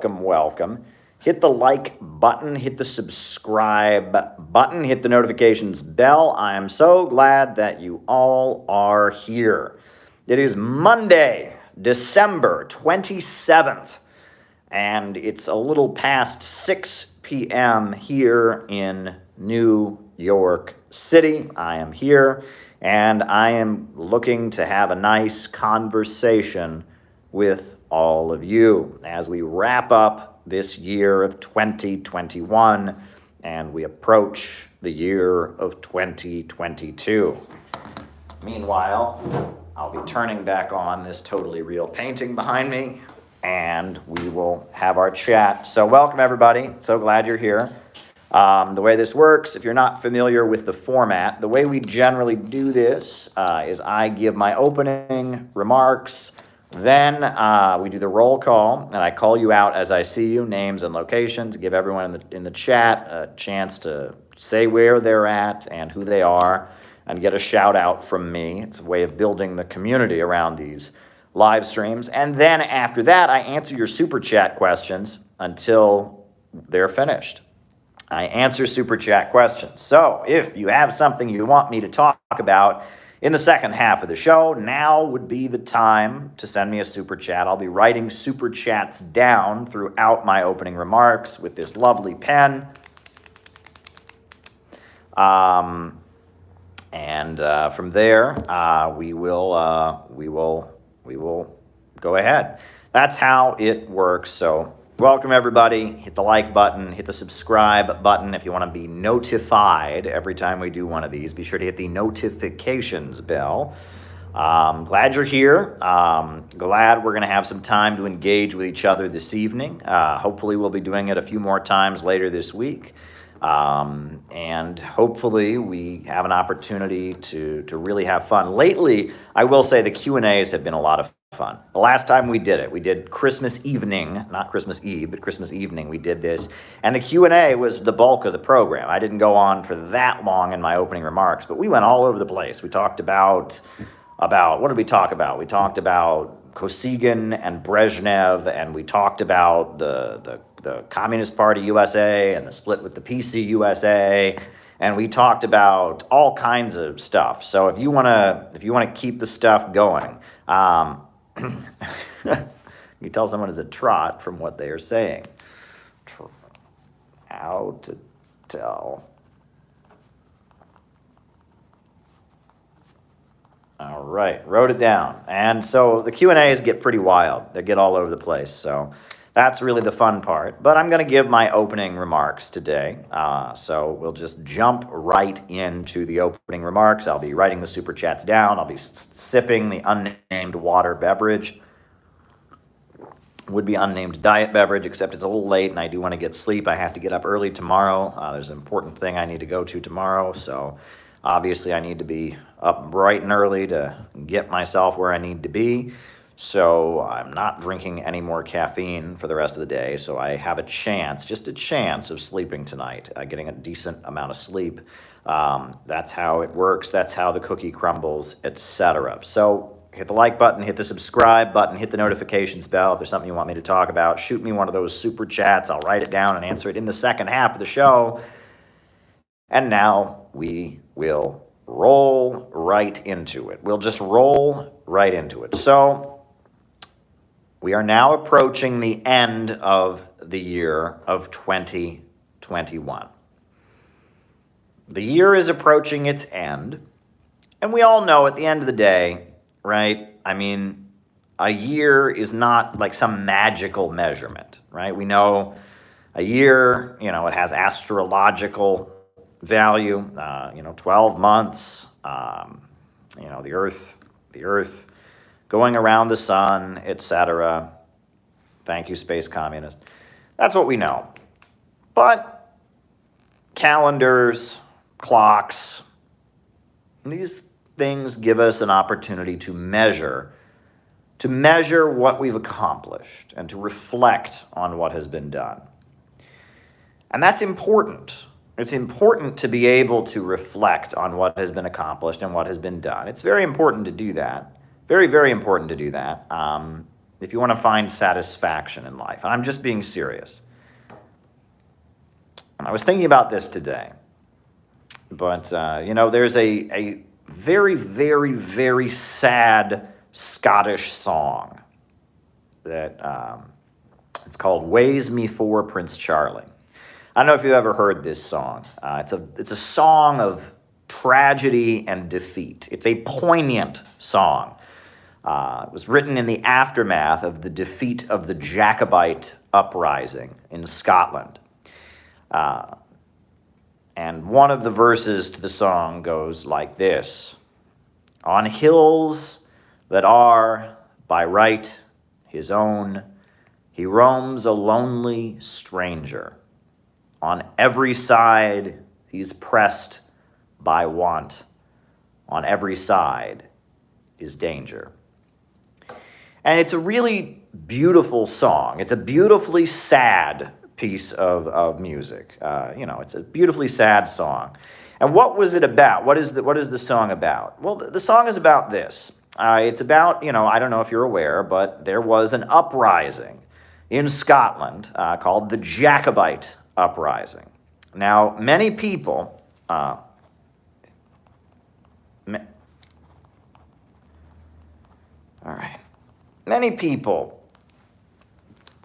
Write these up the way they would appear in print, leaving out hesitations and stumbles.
welcome. Hit the like button, hit the subscribe button, hit the notifications bell. I am so glad that you all are here. It is Monday, December 27th, and it's a little past 6 p.m. here in New York City. I am here, and I am looking to have a nice conversation with all of you as we wrap up this year of 2021 and we approach the year of 2022. Meanwhile, I'll be turning back on this totally real painting behind me and we will have our chat. So welcome everybody, so glad you're here. The way this works, if you're not familiar with the format, the way we generally do this is I give my opening remarks. Then we do the roll call, and I call you out as I see you, names and locations, give everyone in the chat a chance to say where they're at and who they are, and get a shout out from me. It's a way of building the community around these live streams. And then after that, I answer your super chat questions until they're finished. I answer super chat questions. So if you have something you want me to talk about in the second half of the show, now would be the time to send me a super chat. I'll be writing super chats down throughout my opening remarks with this lovely pen. From there, we will go ahead. That's how it works. So welcome everybody. Hit the like button, hit the subscribe button if you want to be notified every time we do one of these. Be sure to hit the notifications bell. Glad you're here. Glad we're going to have some time to engage with each other this evening. Hopefully we'll be doing it a few more times later this week. And hopefully we have an opportunity to really have fun. Lately, I will say the Q&As have been a lot of fun. The last time we did Christmas evening, not Christmas Eve, but Christmas evening, we did this. And the Q&A was the bulk of the program. I didn't go on for that long in my opening remarks, but we went all over the place. We talked about what did we talk about? We talked about Kosygin and Brezhnev, and we talked about the Communist Party USA and the split with the PC USA, and we talked about all kinds of stuff. So if you wanna keep the stuff going, you tell someone it's a trot from what they are saying. How to tell. All right, wrote it down. And so the Q&As get pretty wild. They get all over the place. So that's really the fun part. But I'm going to give my opening remarks today. So we'll just jump right into the opening remarks. I'll be writing the super chats down. I'll be sipping the unnamed water beverage. Would be unnamed diet beverage, except it's a little late and I do want to get sleep. I have to get up early tomorrow. There's an important thing I need to go to tomorrow. So obviously I need to be up bright and early to get myself where I need to be. So I'm not drinking any more caffeine for the rest of the day. So I have just a chance of sleeping tonight, getting a decent amount of sleep. That's how it works. That's how the cookie crumbles, etc. So hit the like button, hit the subscribe button, hit the notifications bell. If there's something you want me to talk about, shoot me one of those super chats. I'll write it down and answer it in the second half of the show. And now we will roll right into it. We'll just roll right into it. So we are now approaching the end of the year of 2021. The year is approaching its end, and we all know at the end of the day, right? I mean, a year is not like some magical measurement, right? We know a year, it has astrological value, 12 months, the earth going around the sun, etc. Thank you, space communist. That's what we know. But calendars, clocks, these things give us an opportunity to measure what we've accomplished and to reflect on what has been done. And that's important. It's important to be able to reflect on what has been accomplished and what has been done. It's very important to do that. Very, very important to do that. if you want to find satisfaction in life, and I'm just being serious. And I was thinking about this today, but there's a very, very, very sad Scottish song that it's called "Ways Me For Prince Charlie." I don't know if you've ever heard this song. It's a song of tragedy and defeat. It's a poignant song. It was written in the aftermath of the defeat of the Jacobite Uprising in Scotland. And one of the verses to the song goes like this: "On hills that are by right his own, he roams a lonely stranger. On every side he's pressed by want. On every side is danger." And it's a really beautiful song. It's a beautifully sad piece of music. It's a beautifully sad song. And what was it about? What is the song about? Well, the song is about this. It's about, I don't know if you're aware, but there was an uprising in Scotland called the Jacobite Uprising. Now, many people, all right, many people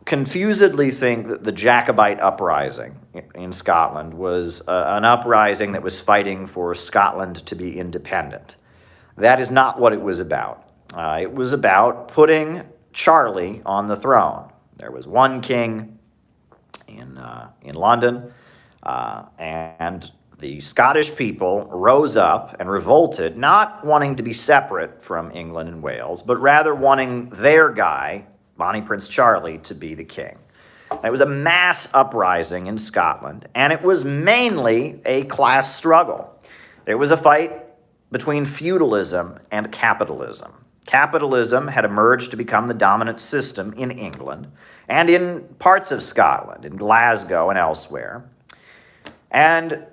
confusedly think that the Jacobite Uprising in Scotland was an uprising that was fighting for Scotland to be independent. That is not what it was about. It was about putting Charlie on the throne. There was one king in London, and the Scottish people rose up and revolted, not wanting to be separate from England and Wales, but rather wanting their guy, Bonnie Prince Charlie, to be the king. It was a mass uprising in Scotland, and it was mainly a class struggle. It was a fight between feudalism and capitalism. Capitalism had emerged to become the dominant system in England and in parts of Scotland, in Glasgow and elsewhere. And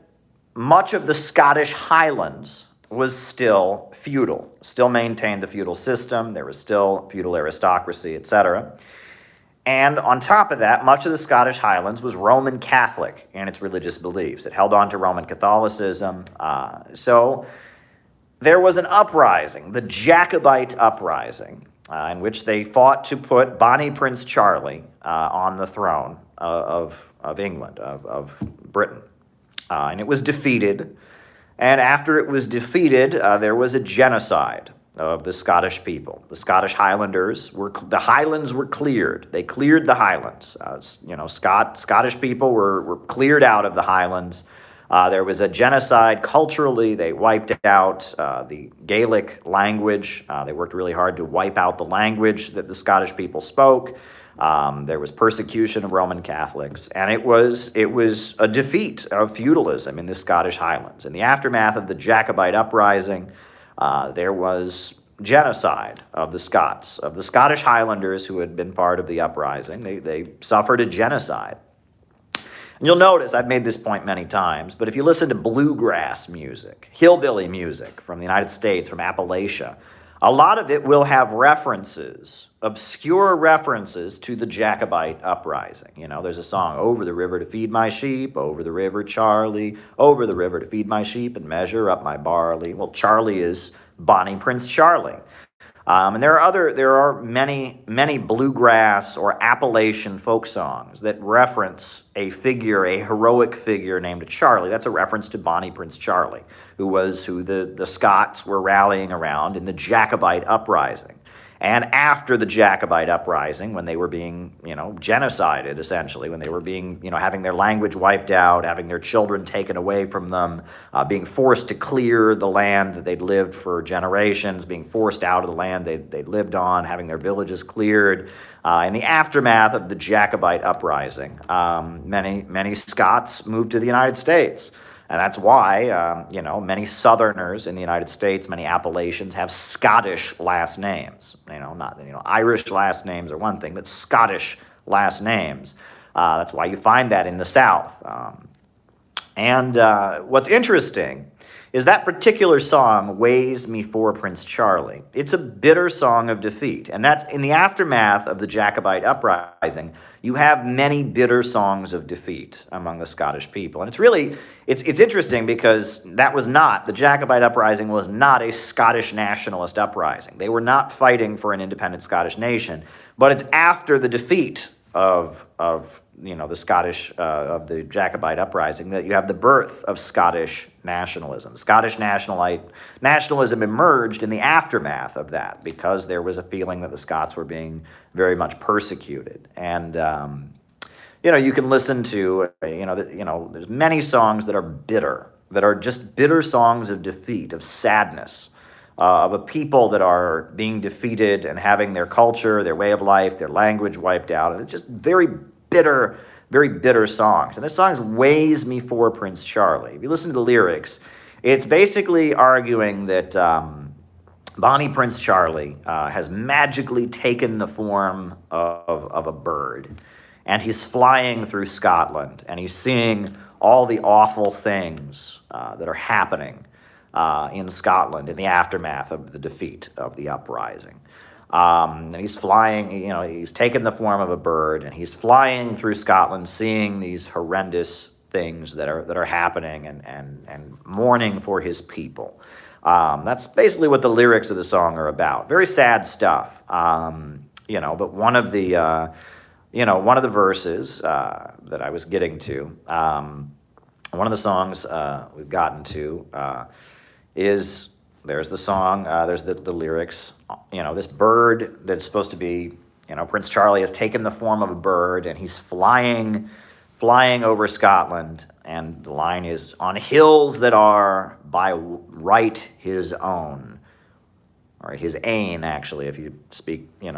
much of the Scottish Highlands was still feudal, still maintained the feudal system. There was still feudal aristocracy, etc. And on top of that, much of the Scottish Highlands was Roman Catholic in its religious beliefs. It held on to Roman Catholicism. So there was an uprising, the Jacobite Uprising, in which they fought to put Bonnie Prince Charlie on the throne of England, of Britain. And it was defeated. And after it was defeated, there was a genocide of the Scottish people. The Scottish Highlanders the Highlands were cleared. They cleared the Highlands. Scottish people were cleared out of the Highlands. There was a genocide culturally. They wiped out the Gaelic language. They worked really hard to wipe out the language that the Scottish people spoke. There was persecution of Roman Catholics, and it was a defeat of feudalism in the Scottish Highlands. In the aftermath of the Jacobite Uprising, there was genocide of the Scots, of the Scottish Highlanders who had been part of the uprising. They suffered a genocide. And you'll notice, I've made this point many times, but if you listen to bluegrass music, hillbilly music from the United States, from Appalachia, a lot of it will have references, obscure references to the Jacobite Uprising. There's a song, "Over the river to feed my sheep, over the river, Charlie, over the river to feed my sheep and measure up my barley." Well, Charlie is Bonnie Prince Charlie. And there are many bluegrass or Appalachian folk songs that reference a heroic figure named Charlie. That's a reference to Bonnie Prince Charlie, who the Scots were rallying around in the Jacobite Uprising. And after the Jacobite Uprising, when they were being, genocided, essentially, when they were being, having their language wiped out, having their children taken away from them, being forced to clear the land that they'd lived for generations, being forced out of the land they'd lived on, having their villages cleared. In the aftermath of the Jacobite Uprising, many Scots moved to the United States. And that's why, many Southerners in the United States, many Appalachians have Scottish last names. Irish last names are one thing, but Scottish last names. That's why you find that in the South. And what's interesting is that particular song, Ways Me for Prince Charlie. It's a bitter song of defeat, and that's in the aftermath of the Jacobite Uprising. You have many bitter songs of defeat among the Scottish people, and it's interesting because the Jacobite Uprising was not a Scottish nationalist uprising. They were not fighting for an independent Scottish nation, but it's after the defeat of the Jacobite Uprising that you have the birth of Scottish nationalism. Scottish nationalism emerged in the aftermath of that because there was a feeling that the Scots were being very much persecuted. And you can listen to there's many songs that are bitter, that are just bitter songs of defeat, of sadness. Of a people that are being defeated and having their culture, their way of life, their language wiped out. And it's just very bitter songs. And this song is Ways Me for Prince Charlie. If you listen to the lyrics, it's basically arguing that Bonnie Prince Charlie has magically taken the form of a bird. And he's flying through Scotland, and he's seeing all the awful things that are happening in Scotland in the aftermath of the defeat of the uprising. And he's flying, he's taken the form of a bird, and he's flying through Scotland, seeing these horrendous things that are happening and mourning for his people. That's basically what the lyrics of the song are about. Very sad stuff, but one of the verses that I was getting to, one of the songs we've gotten to, there's the song, there's the lyrics, this bird that's supposed to be, Prince Charlie has taken the form of a bird, and he's flying over Scotland, and the line is, on hills that are by right his own, or his ain, actually, if you speak, in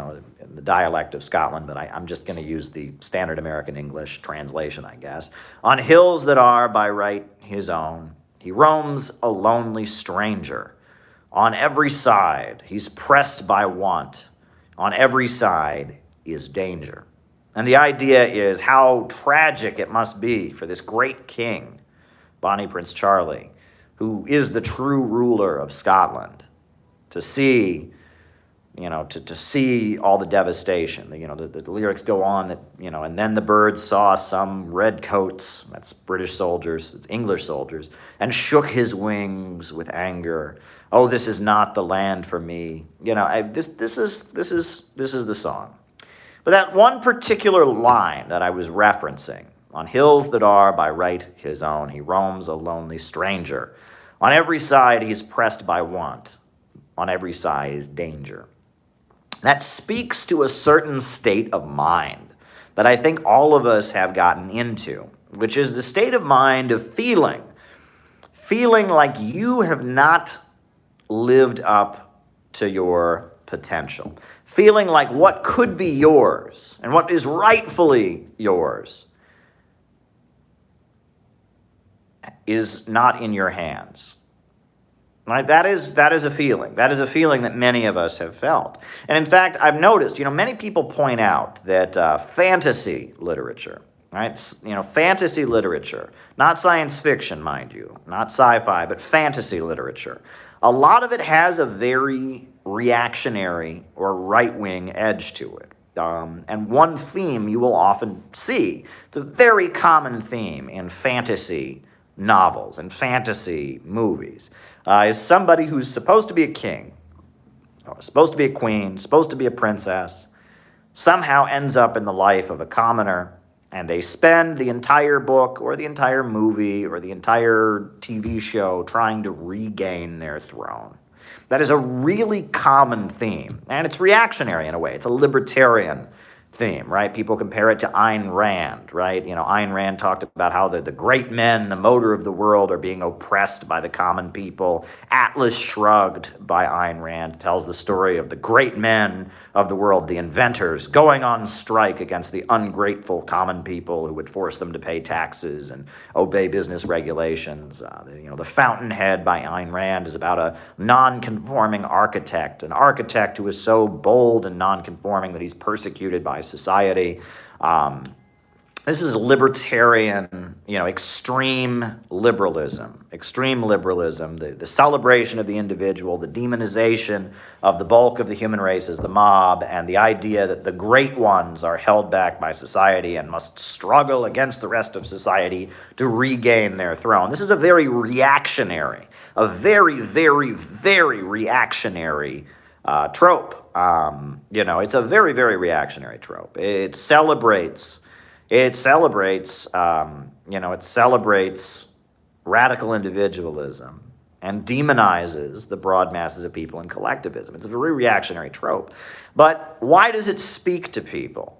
the dialect of Scotland, but I'm just going to use the standard American English translation, I guess. On hills that are by right his own, he roams a lonely stranger. On every side, he's pressed by want. On every side is danger. And the idea is how tragic it must be for this great king, Bonnie Prince Charlie, who is the true ruler of Scotland, to see, to see all the devastation. The lyrics go on that, and then the bird saw some redcoats, that's British soldiers, it's English soldiers, and shook his wings with anger. Oh, this is not the land for me. This is the song. But that one particular line that I was referencing, on hills that are by right his own, he roams a lonely stranger. On every side he's pressed by want. On every side is danger. That speaks to a certain state of mind that I think all of us have gotten into, which is the state of mind of feeling like you have not lived up to your potential, feeling like what could be yours and what is rightfully yours is not in your hands. Right? That is a feeling. That is a feeling that many of us have felt. And in fact, I've noticed, many people point out that fantasy literature, right? Fantasy literature, not science fiction, mind you, not sci-fi, but fantasy literature. A lot of it has a very reactionary or right-wing edge to it. And one theme you will often see, it's a very common theme in fantasy novels and fantasy movies, is somebody who's supposed to be a king, or supposed to be a queen, supposed to be a princess, somehow ends up in the life of a commoner, and they spend the entire book or the entire movie or the entire TV show trying to regain their throne. That is a really common theme, and it's reactionary in a way. It's a libertarian theme, right? People compare it to Ayn Rand, right? Ayn Rand talked about how the great men, the motor of the world, are being oppressed by the common people. Atlas Shrugged by Ayn Rand tells the story of the great men of the world, the inventors, going on strike against the ungrateful common people who would force them to pay taxes and obey business regulations. The Fountainhead by Ayn Rand is about a non-conforming architect, an architect who is so bold and non-conforming that he's persecuted by society. This is libertarian, extreme liberalism. Extreme liberalism, the celebration of the individual, the demonization of the bulk of the human race as the mob, and the idea that the great ones are held back by society and must struggle against the rest of society to regain their throne. This is a very reactionary, a very, very, very reactionary trope. It's a very, very reactionary trope. It celebrates radical individualism and demonizes the broad masses of people in collectivism. It's a very reactionary trope. But why does it speak to people?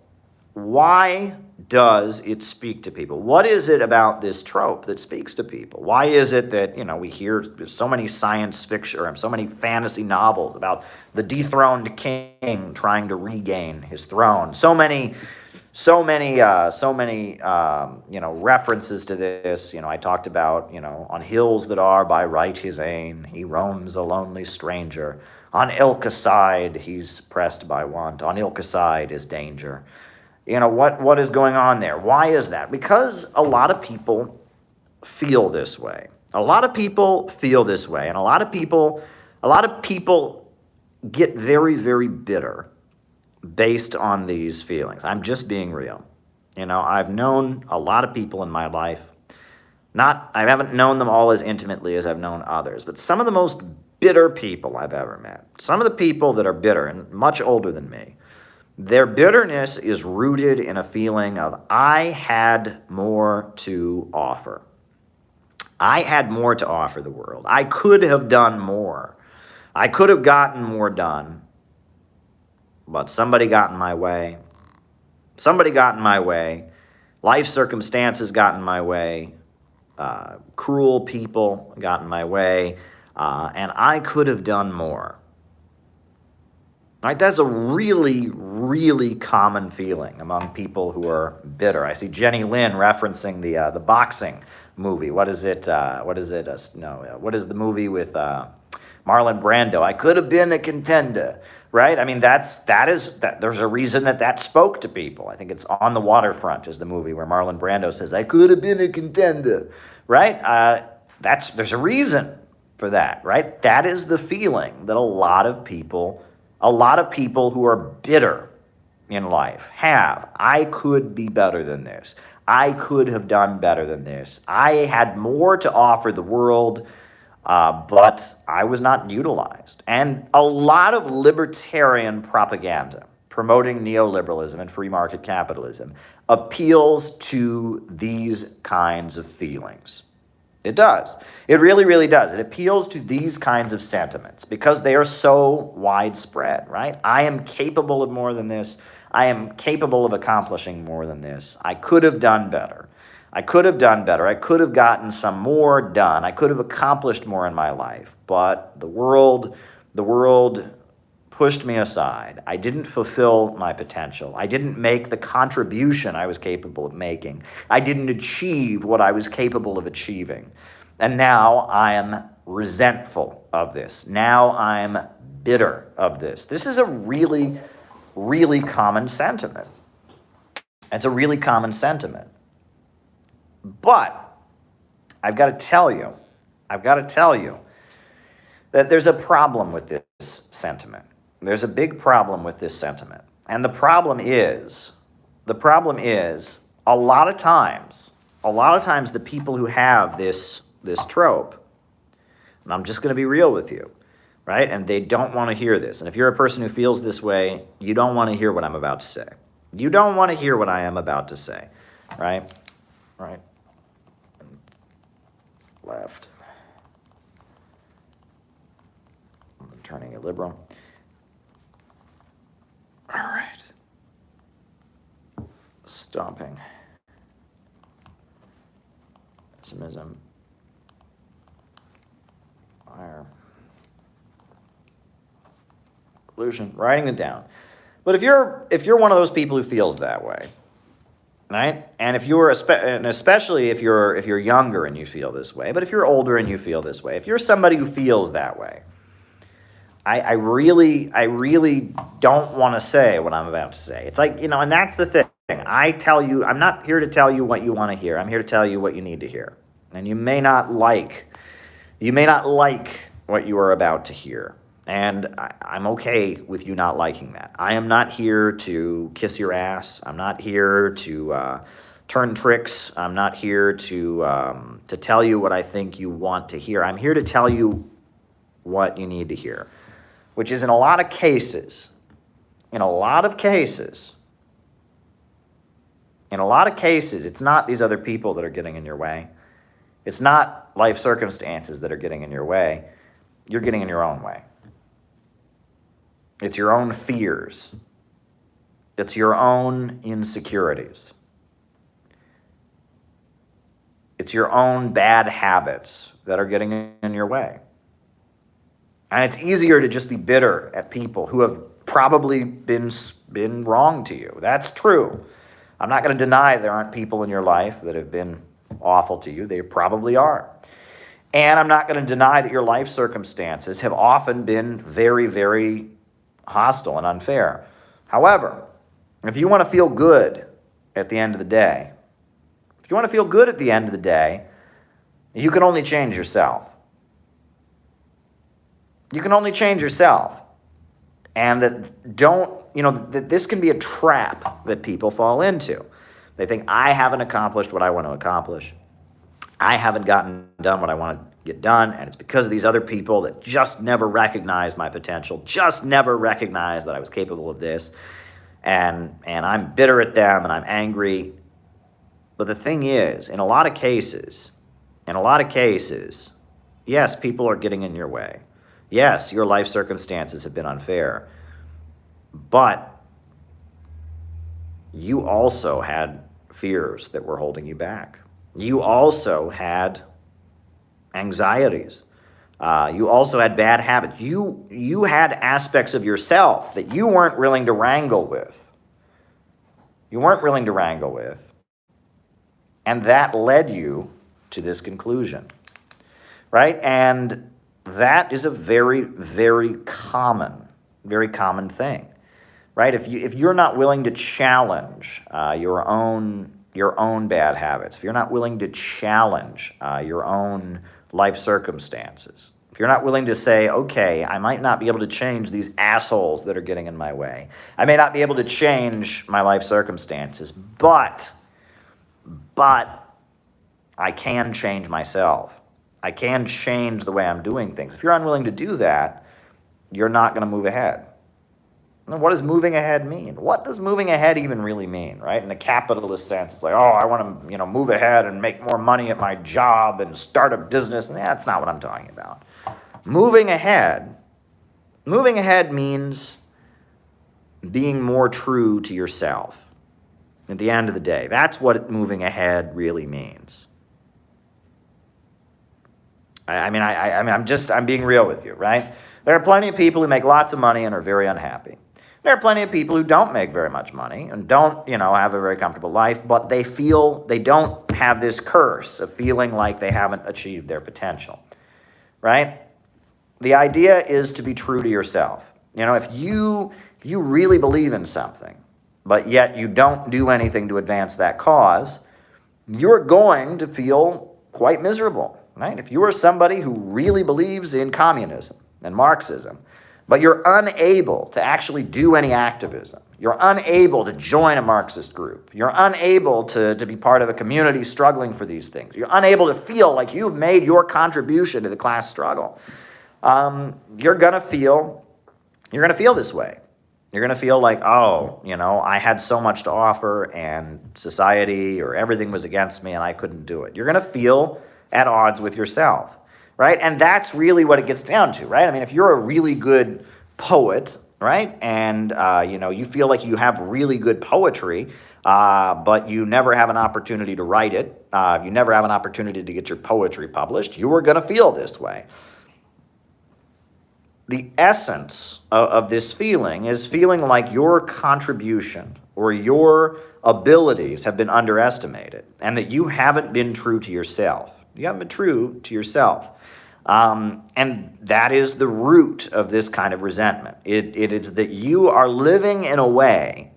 Why does it speak to people? What is it about this trope that speaks to people? Why is it that, we hear so many science fiction or so many fantasy novels about the dethroned king trying to regain his throne? So many references to this. I talked about, on hills that are by right his ain, he roams a lonely stranger. On ilka side, he's pressed by want. On ilka side is danger. What is going on there? Why is that? Because a lot of people feel this way. A lot of people feel this way, and a lot of people get very, very bitter based on these feelings. I'm just being real. I've known a lot of people in my life. I haven't known them all as intimately as I've known others, but some of the most bitter people I've ever met, some of the people that are bitter and much older than me, their bitterness is rooted in a feeling of, I had more to offer. I had more to offer the world. I could have done more. I could have gotten more done, but somebody got in my way. Somebody got in my way. Life circumstances got in my way. Cruel people got in my way. And I could have done more. Right? That's a really, really common feeling among people who are bitter. I see Jenny Lynn referencing the boxing movie. What is it? What is the movie with Marlon Brando? I could have been a contender. Right? I mean, that there's a reason that spoke to people. I think it's On the Waterfront is the movie where Marlon Brando says, I could have been a contender. Right? There's a reason for that, right? That is the feeling that a lot of people who are bitter in life have. I could be better than this. I could have done better than this. I had more to offer the world, but I was not utilized. And a lot of libertarian propaganda promoting neoliberalism and free market capitalism appeals to these kinds of feelings. It does. It really, really does. It appeals to these kinds of sentiments because they are so widespread, right? I am capable of more than this. I am capable of accomplishing more than this. I could have done better. I could have done better. I could have gotten some more done. I could have accomplished more in my life. But the world pushed me aside. I didn't fulfill my potential. I didn't make the contribution I was capable of making. I didn't achieve what I was capable of achieving. And now I am resentful of this. Now I'm bitter of this. This is a really, really common sentiment. It's a really common sentiment. But I've got to tell you that there's a problem with this sentiment. There's a big problem with this sentiment. And the problem is a lot of times the people who have this trope, and I'm just going to be real with you, right? And they don't want to hear this. And if you're a person who feels this way, you don't want to hear what I'm about to say. You don't want to hear what I am about to say, right? Right. Left. I'm turning a liberal. All right. Stopping. Pessimism. Fire. Pollution. Writing it down. But if you're one of those people who feels that way, right? And especially if you're younger and you feel this way, but if you're older and you feel this way, if you're somebody who feels that way, I really don't want to say what I'm about to say. It's like, and that's the thing. I'm not here to tell you what you want to hear. I'm here to tell you what you need to hear. And you may not like what you are about to hear. And I'm okay with you not liking that. I am not here to kiss your ass. I'm not here to turn tricks. I'm not here to tell you what I think you want to hear. I'm here to tell you what you need to hear, which is in a lot of cases, it's not these other people that are getting in your way. It's not life circumstances that are getting in your way. You're getting in your own way. It's your own fears. It's your own insecurities. It's your own bad habits that are getting in your way. And it's easier to just be bitter at people who have probably been wrong to you. That's true. I'm not going to deny there aren't people in your life that have been awful to you. They probably are. And I'm not going to deny that your life circumstances have often been very, very hostile and unfair. However, if you want to feel good at the end of the day, you can only change yourself. You can only change yourself. And that this can be a trap that people fall into. They think, I haven't accomplished what I want to accomplish. I haven't done what I want to get done, and it's because of these other people that just never recognized my potential, just never recognized that I was capable of this, and I'm bitter at them, and I'm angry. But the thing is, in a lot of cases, yes, people are getting in your way. Yes, your life circumstances have been unfair, but you also had fears that were holding you back. You also had anxieties. You also had bad habits. You had aspects of yourself that you weren't willing to wrangle with. And that led you to this conclusion, right? And that is a very, very common thing, right? If you're not willing to challenge your own bad habits, if you're not willing to challenge your own life circumstances, if you're not willing to say, okay, I might not be able to change these assholes that are getting in my way, I may not be able to change my life circumstances, but I can change myself. I can change the way I'm doing things. If you're unwilling to do that, you're not going to move ahead. What does moving ahead mean? What does moving ahead even really mean, right? In the capitalist sense, it's like, oh, I want to, move ahead and make more money at my job and start a business. And that's not what I'm talking about. Moving ahead means being more true to yourself. At the end of the day, that's what moving ahead really means. I'm being real with you, right? There are plenty of people who make lots of money and are very unhappy. There are plenty of people who don't make very much money and don't, have a very comfortable life, but they feel they don't have this curse of feeling like they haven't achieved their potential, right? The idea is to be true to yourself. If you really believe in something, but yet you don't do anything to advance that cause, you're going to feel quite miserable, right? If you are somebody who really believes in communism and Marxism, but you're unable to actually do any activism, you're unable to join a Marxist group, you're unable to be part of a community struggling for these things, you're unable to feel like you've made your contribution to the class struggle, you're going to feel this way. You're going to feel like, I had so much to offer and society or everything was against me and I couldn't do it. You're going to feel at odds with yourself, right? And that's really what it gets down to, right? I mean, if you're a really good poet, right, and, you feel like you have really good poetry, but you never have an opportunity to write it, you never have an opportunity to get your poetry published, you are going to feel this way. The essence of this feeling is feeling like your contribution or your abilities have been underestimated and that you haven't been true to yourself. You haven't been true to yourself. And that is the root of this kind of resentment. It is that you are living in a way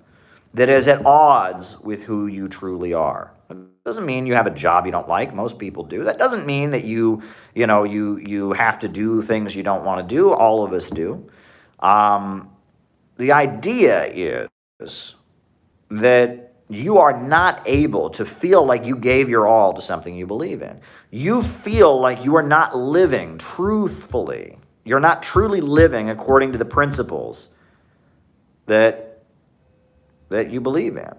that is at odds with who you truly are. It doesn't mean you have a job you don't like. Most people do. That doesn't mean that you have to do things you don't want to do. All of us do. The idea is that you are not able to feel like you gave your all to something you believe in. You feel like you are not living truthfully. You're not truly living according to the principles that you believe in.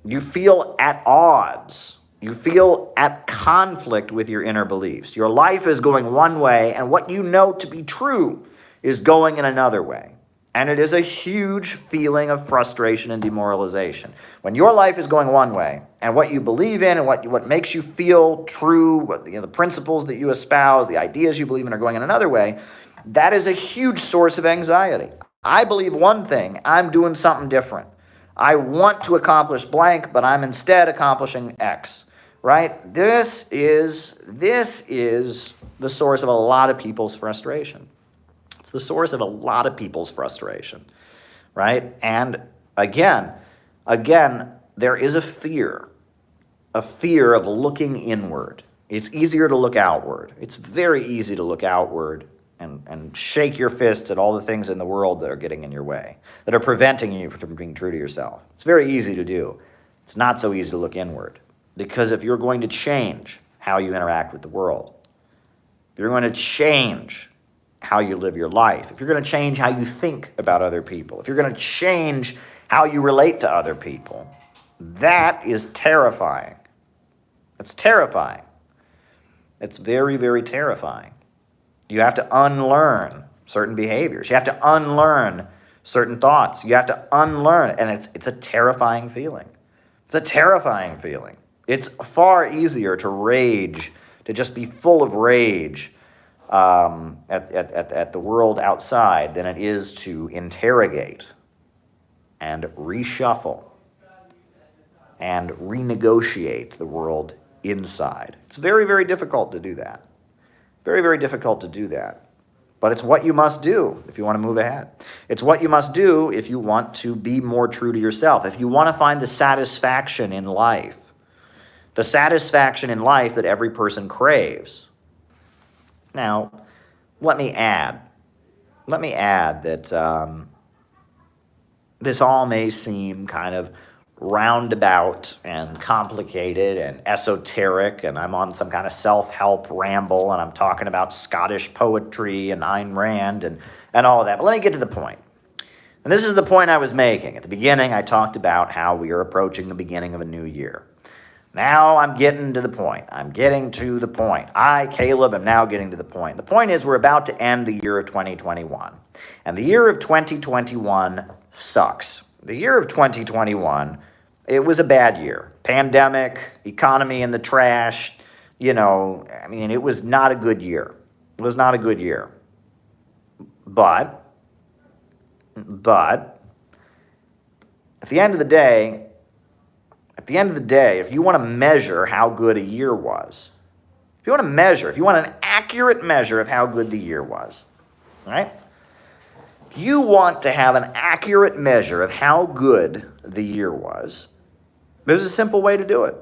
You feel at odds. You feel at conflict with your inner beliefs. Your life is going one way, and what you know to be true is going in another way. And it is a huge feeling of frustration and demoralization. When your life is going one way, and what you believe in and what makes you feel true, the principles that you espouse, the ideas you believe in are going in another way, that is a huge source of anxiety. I believe one thing, I'm doing something different. I want to accomplish blank, but I'm instead accomplishing X, right? This is the source of a lot of people's frustration. It's the source of a lot of people's frustration, right? And again, there is a fear of looking inward. It's easier to look outward. It's very easy to look outward and shake your fists at all the things in the world that are getting in your way, that are preventing you from being true to yourself. It's very easy to do. It's not so easy to look inward, because if you're going to change how you interact with the world, if you're going to change how you live your life, if you're going to change how you think about other people, if you're going to change how you relate to other people, that is terrifying. It's terrifying. It's very, very terrifying. You have to unlearn certain behaviors. You have to unlearn certain thoughts. You have to unlearn, and it's a terrifying feeling. It's a terrifying feeling. It's far easier to rage, to just be full of rage at the world outside than it is to interrogate and reshuffle and renegotiate the world inside. It's very, very difficult to do that. Very, very difficult to do that. But it's what you must do if you want to move ahead. It's what you must do if you want to be more true to yourself, if you want to find the satisfaction in life that every person craves. Now, let me add that this all may seem kind of roundabout and complicated and esoteric, and I'm on some kind of self-help ramble, and I'm talking about Scottish poetry and Ayn Rand and all of that. But let me get to the point. And this is the point I was making. At the beginning, I talked about how we are approaching the beginning of a new year. Now I'm getting to the point. I, Caleb, am now getting to the point. The point is we're about to end the year of 2021. And the year of 2021 sucks. The year of 2021, it was a bad year. Pandemic, economy in the trash, it was not a good year. It was not a good year. But, at the end of the day, if you want to measure how good a year was, if you want an accurate measure of how good the year was, right? If you want to have an accurate measure of how good the year was, there's a simple way to do it.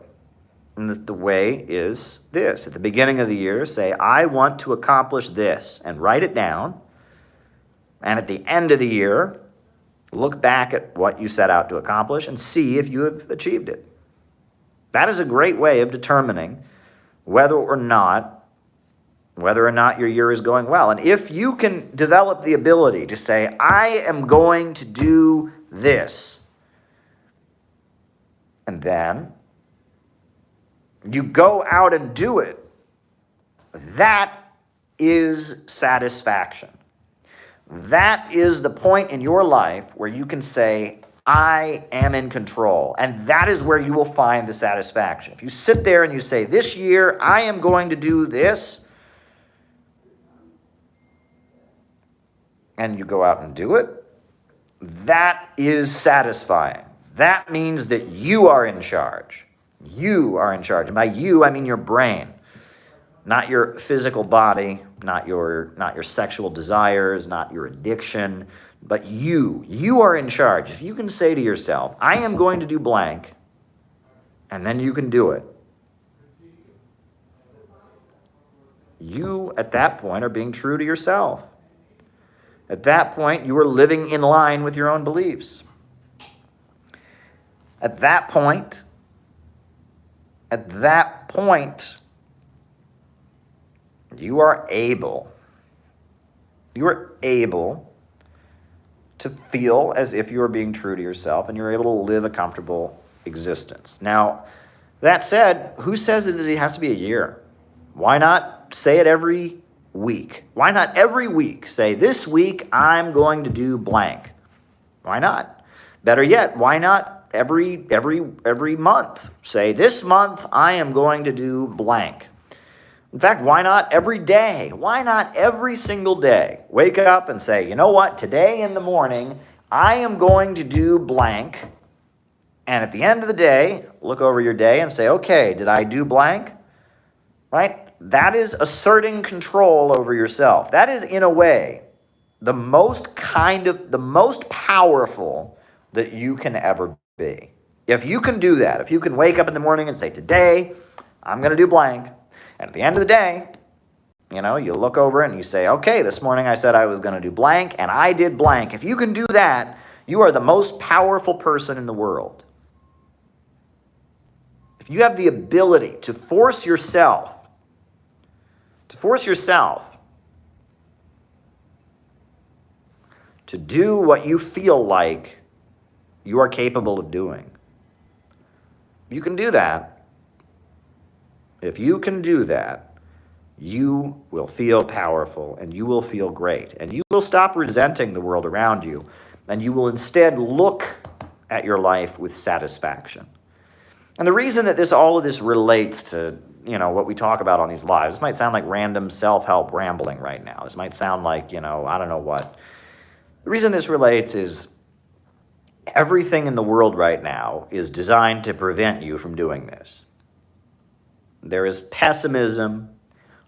And the way is this. At the beginning of the year, say, I want to accomplish this, and write it down. And at the end of the year, look back at what you set out to accomplish and see if you have achieved it. That is a great way of determining whether or not your year is going well. And if you can develop the ability to say, I am going to do this, and then you go out and do it, that is satisfaction. That is the point in your life where you can say, I am in control. And that is where you will find the satisfaction. If you sit there and you say, this year I am going to do this, and you go out and do it, that is satisfying. That means that you are in charge. You are in charge. And by you, I mean your brain. Not your physical body, not your sexual desires, not your addiction, But you are in charge. If you can say to yourself, I am going to do blank, and then you can do it, you, at that point, are being true to yourself. At that point, you are living in line with your own beliefs. At that point, you are able to feel as if you are being true to yourself, and you're able to live a comfortable existence. Now, that said, who says that it has to be a year? Why not say it every week? Why not every week say, this week I'm going to do blank? Why not? Better yet, why not every month say, this month I am going to do blank? In fact, why not every day? Why not every single day? Wake up and say, you know what? Today in the morning, I am going to do blank. And at the end of the day, look over your day and say, okay, did I do blank? Right? That is asserting control over yourself. That is, in a way, the most powerful that you can ever be. If you can do that, if you can wake up in the morning and say, today, I'm going to do blank. And at the end of the day, you look over and you say, okay, this morning I said I was going to do blank, and I did blank. If you can do that, you are the most powerful person in the world. If you have the ability to force yourself to do what you feel like you are capable of doing, you can do that. If you can do that, you will feel powerful, and you will feel great, and you will stop resenting the world around you, and you will instead look at your life with satisfaction. And the reason that all of this relates to, what we talk about on these lives, this might sound like random self-help rambling right now. This might sound like, I don't know what. The reason this relates is everything in the world right now is designed to prevent you from doing this. There is pessimism,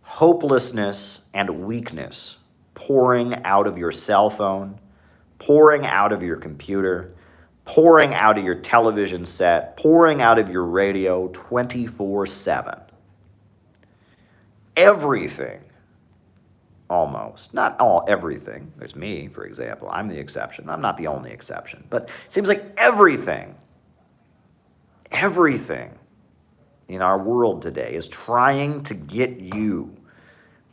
hopelessness, and weakness pouring out of your cell phone, pouring out of your computer, pouring out of your television set, pouring out of your radio 24/7. Everything, almost. Not everything. There's me, for example. I'm the exception. I'm not the only exception. But it seems like everything in our world today is trying to get you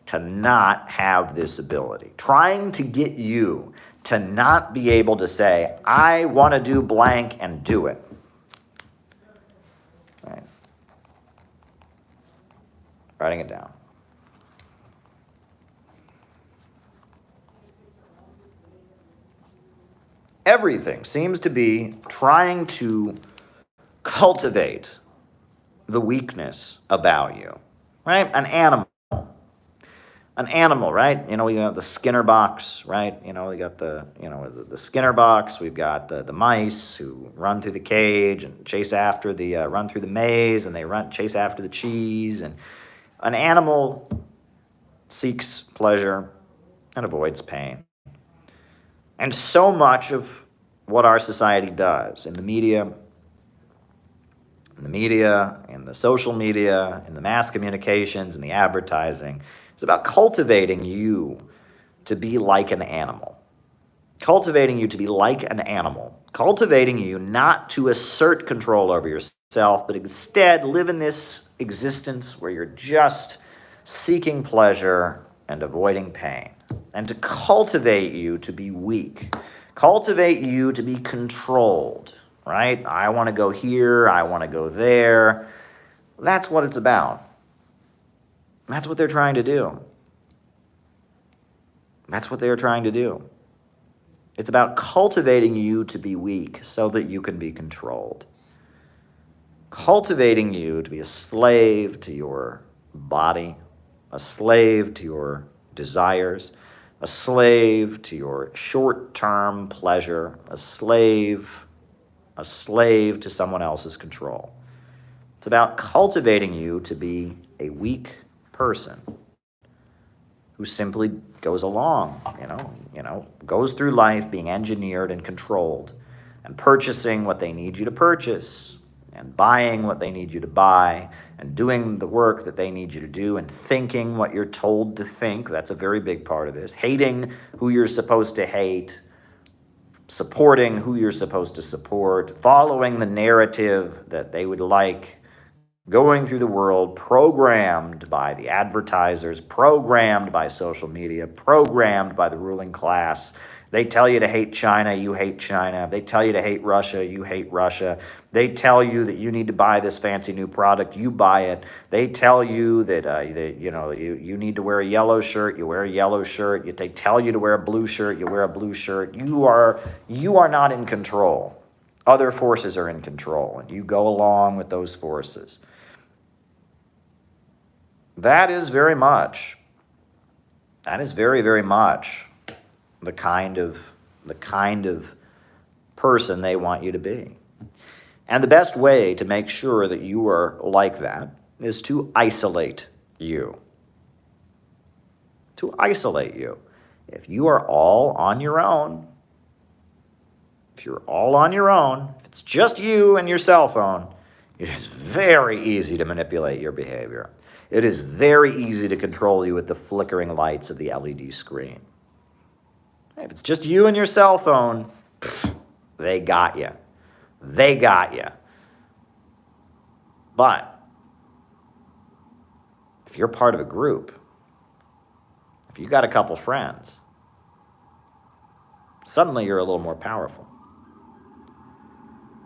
to not have this ability, trying to get you to not be able to say, I want to do blank, and do it. All right. Writing it down. Everything seems to be trying to cultivate the weakness about you, right? An animal, right? We got the Skinner box, right? We got the Skinner box. We've got the mice who run through the cage and chase after run through the maze, and they chase after the cheese. And an animal seeks pleasure and avoids pain. And so much of what our society does in the media, in the social media, in the mass communications, in the advertising, is about cultivating you to be like an animal. Cultivating you to be like an animal. Cultivating you not to assert control over yourself, but instead live in this existence where you're just seeking pleasure and avoiding pain. And to cultivate you to be weak. Cultivate you to be controlled, right? I want to go here, I want to go there. That's what it's about. That's what they're trying to do. That's what they're trying to do. It's about cultivating you to be weak so that you can be controlled. Cultivating you to be a slave to your body, a slave to your desires, a slave to your short-term pleasure, a slave to someone else's control. It's about cultivating you to be a weak person who simply goes along, goes through life being engineered and controlled and purchasing what they need you to purchase and buying what they need you to buy and doing the work that they need you to do and thinking what you're told to think. That's a very big part of this. Hating who you're supposed to hate, supporting who you're supposed to support, following the narrative that they would like, going through the world programmed by the advertisers, programmed by social media, programmed by the ruling class. They tell you to hate China, you hate China. They tell you to hate Russia, you hate Russia. They tell you that you need to buy this fancy new product, you buy it. They tell you that you need to wear a yellow shirt, you wear a yellow shirt. They tell you to wear a blue shirt, you wear a blue shirt. You are not in control. Other forces are in control, and you go along with those forces. That is very, very much the kind of person they want you to be. And the best way to make sure that you are like that is to isolate you. To isolate you. If you are all on your own, if it's just you and your cell phone, it is very easy to manipulate your behavior. It is very easy to control you with the flickering lights of the LED screen. If it's just you and your cell phone, they got you. They got you. But if you're part of a group, if you got a couple friends, suddenly you're a little more powerful.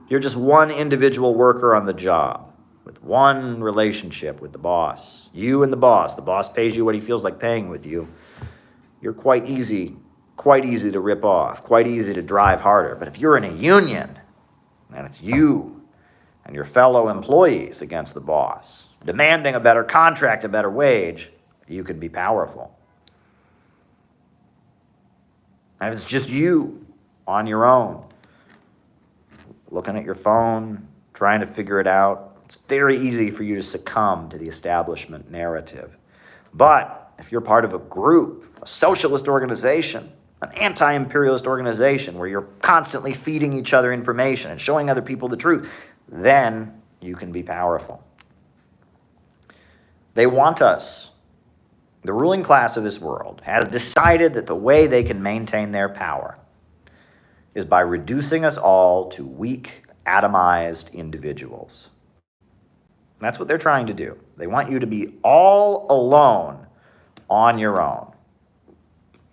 You're just one individual worker on the job with one relationship with the boss. You and the boss. The boss pays you what he feels like paying with you. You're quite easy to rip off, quite easy to drive harder. But if you're in a union, and it's you and your fellow employees against the boss, demanding a better contract, a better wage, you can be powerful. And if it's just you on your own, looking at your phone, trying to figure it out, it's very easy for you to succumb to the establishment narrative. But if you're part of a group, a socialist organization, an anti-imperialist organization where you're constantly feeding each other information and showing other people the truth, then you can be powerful. They want us. The ruling class of this world has decided that the way they can maintain their power is by reducing us all to weak, atomized individuals. That's what they're trying to do. They want you to be all alone on your own.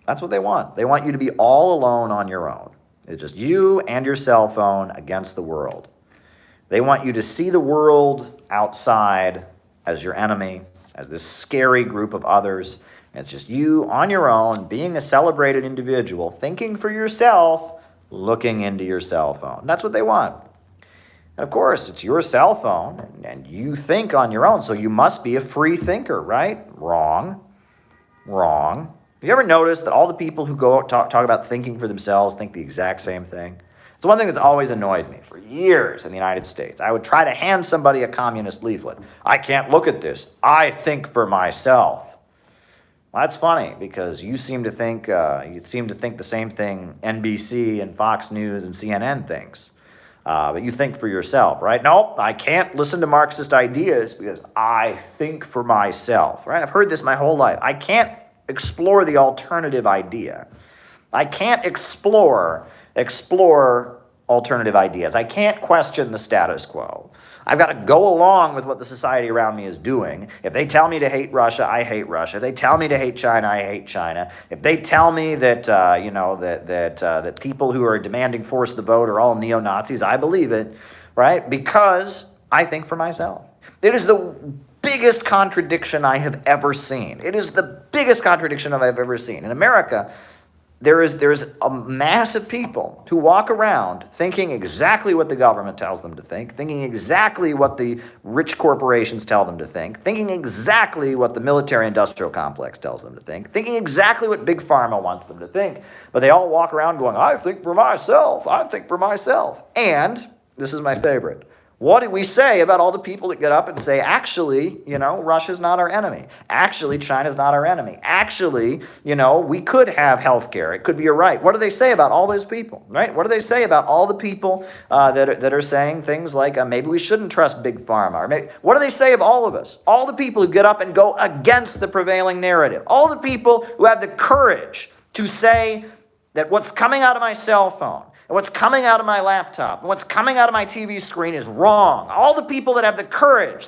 That's what they want. They want you to be all alone on your own. It's just you and your cell phone against the world. They want you to see the world outside as your enemy, as this scary group of others. And it's just you on your own, being a celebrated individual, thinking for yourself, looking into your cell phone. That's what they want. And of course, it's your cell phone, and you think on your own, so you must be a free thinker, right? Wrong. Have you ever noticed that all the people who go talk about thinking for themselves think the exact same thing? It's one thing that's always annoyed me for years in the United States. I would try to hand somebody a communist leaflet. I can't look at this. I think for myself. Well, that's funny because you seem to think the same thing NBC and Fox News and CNN thinks. But you think for yourself, right? No, I can't listen to Marxist ideas because I think for myself, right? I've heard this my whole life. I can't explore the alternative idea. I can't explore alternative ideas. I can't question the status quo. I've got to go along with what the society around me is doing. If they tell me to hate Russia, I hate Russia. If they tell me to hate China, I hate China. If they tell me that that people who are demanding force the vote are all neo-Nazis, I believe it, right? Because I think for myself. It is the biggest contradiction I have ever seen. It is the biggest contradiction I've ever seen. In America, there's a mass of people who walk around thinking exactly what the government tells them to think, thinking exactly what the rich corporations tell them to think, thinking exactly what the military-industrial complex tells them to think, thinking exactly what Big Pharma wants them to think. But they all walk around going, I think for myself, I think for myself. And, this is my favorite, What do we say about all the people that get up and say, actually, Russia's not our enemy. Actually, China's not our enemy. Actually, we could have healthcare. It could be a right. What do they say about all those people, right? What do they say about all the people that are saying things like, maybe we shouldn't trust big pharma? What do they say of all of us? All the people who get up and go against the prevailing narrative. All the people who have the courage to say that what's coming out of my cell phone, and what's coming out of my laptop, and what's coming out of my TV screen is wrong. All the people that have the courage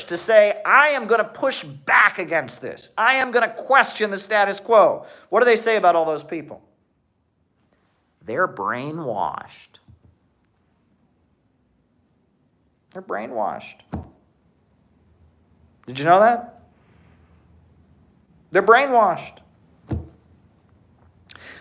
to say, I am going to push back against this. I am going to question the status quo. What do they say about all those people? They're brainwashed. They're brainwashed. Did you know that? They're brainwashed.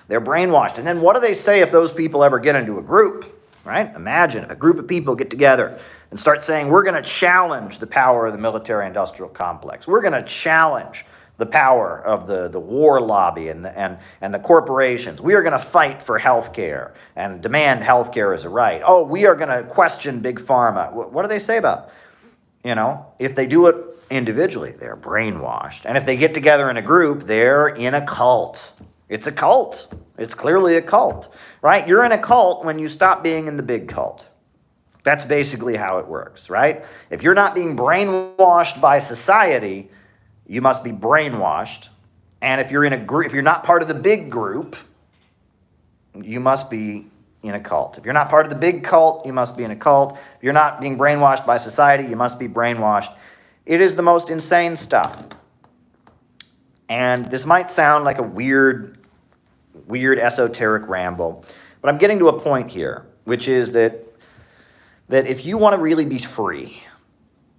They're brainwashed. And then what do they say if those people ever get into a group, right? Imagine if a group of people get together and start saying, we're going to challenge the power of the military-industrial complex. We're going to challenge the power of the war lobby and the corporations. We are going to fight for health care and demand health care as a right. Oh, we are going to question big pharma. What do they say about it? If they do it individually, they're brainwashed. And if they get together in a group, they're in a cult. It's a cult. It's clearly a cult, right? You're in a cult when you stop being in the big cult. That's basically how it works, right? If you're not being brainwashed by society, you must be brainwashed. And if you're in a group, if you're not part of the big group, you must be in a cult. If you're not part of the big cult, you must be in a cult. If you're not being brainwashed by society, you must be brainwashed. It is the most insane stuff. And this might sound like a weird esoteric ramble, but I'm getting to a point here, which is that if you want to really be free,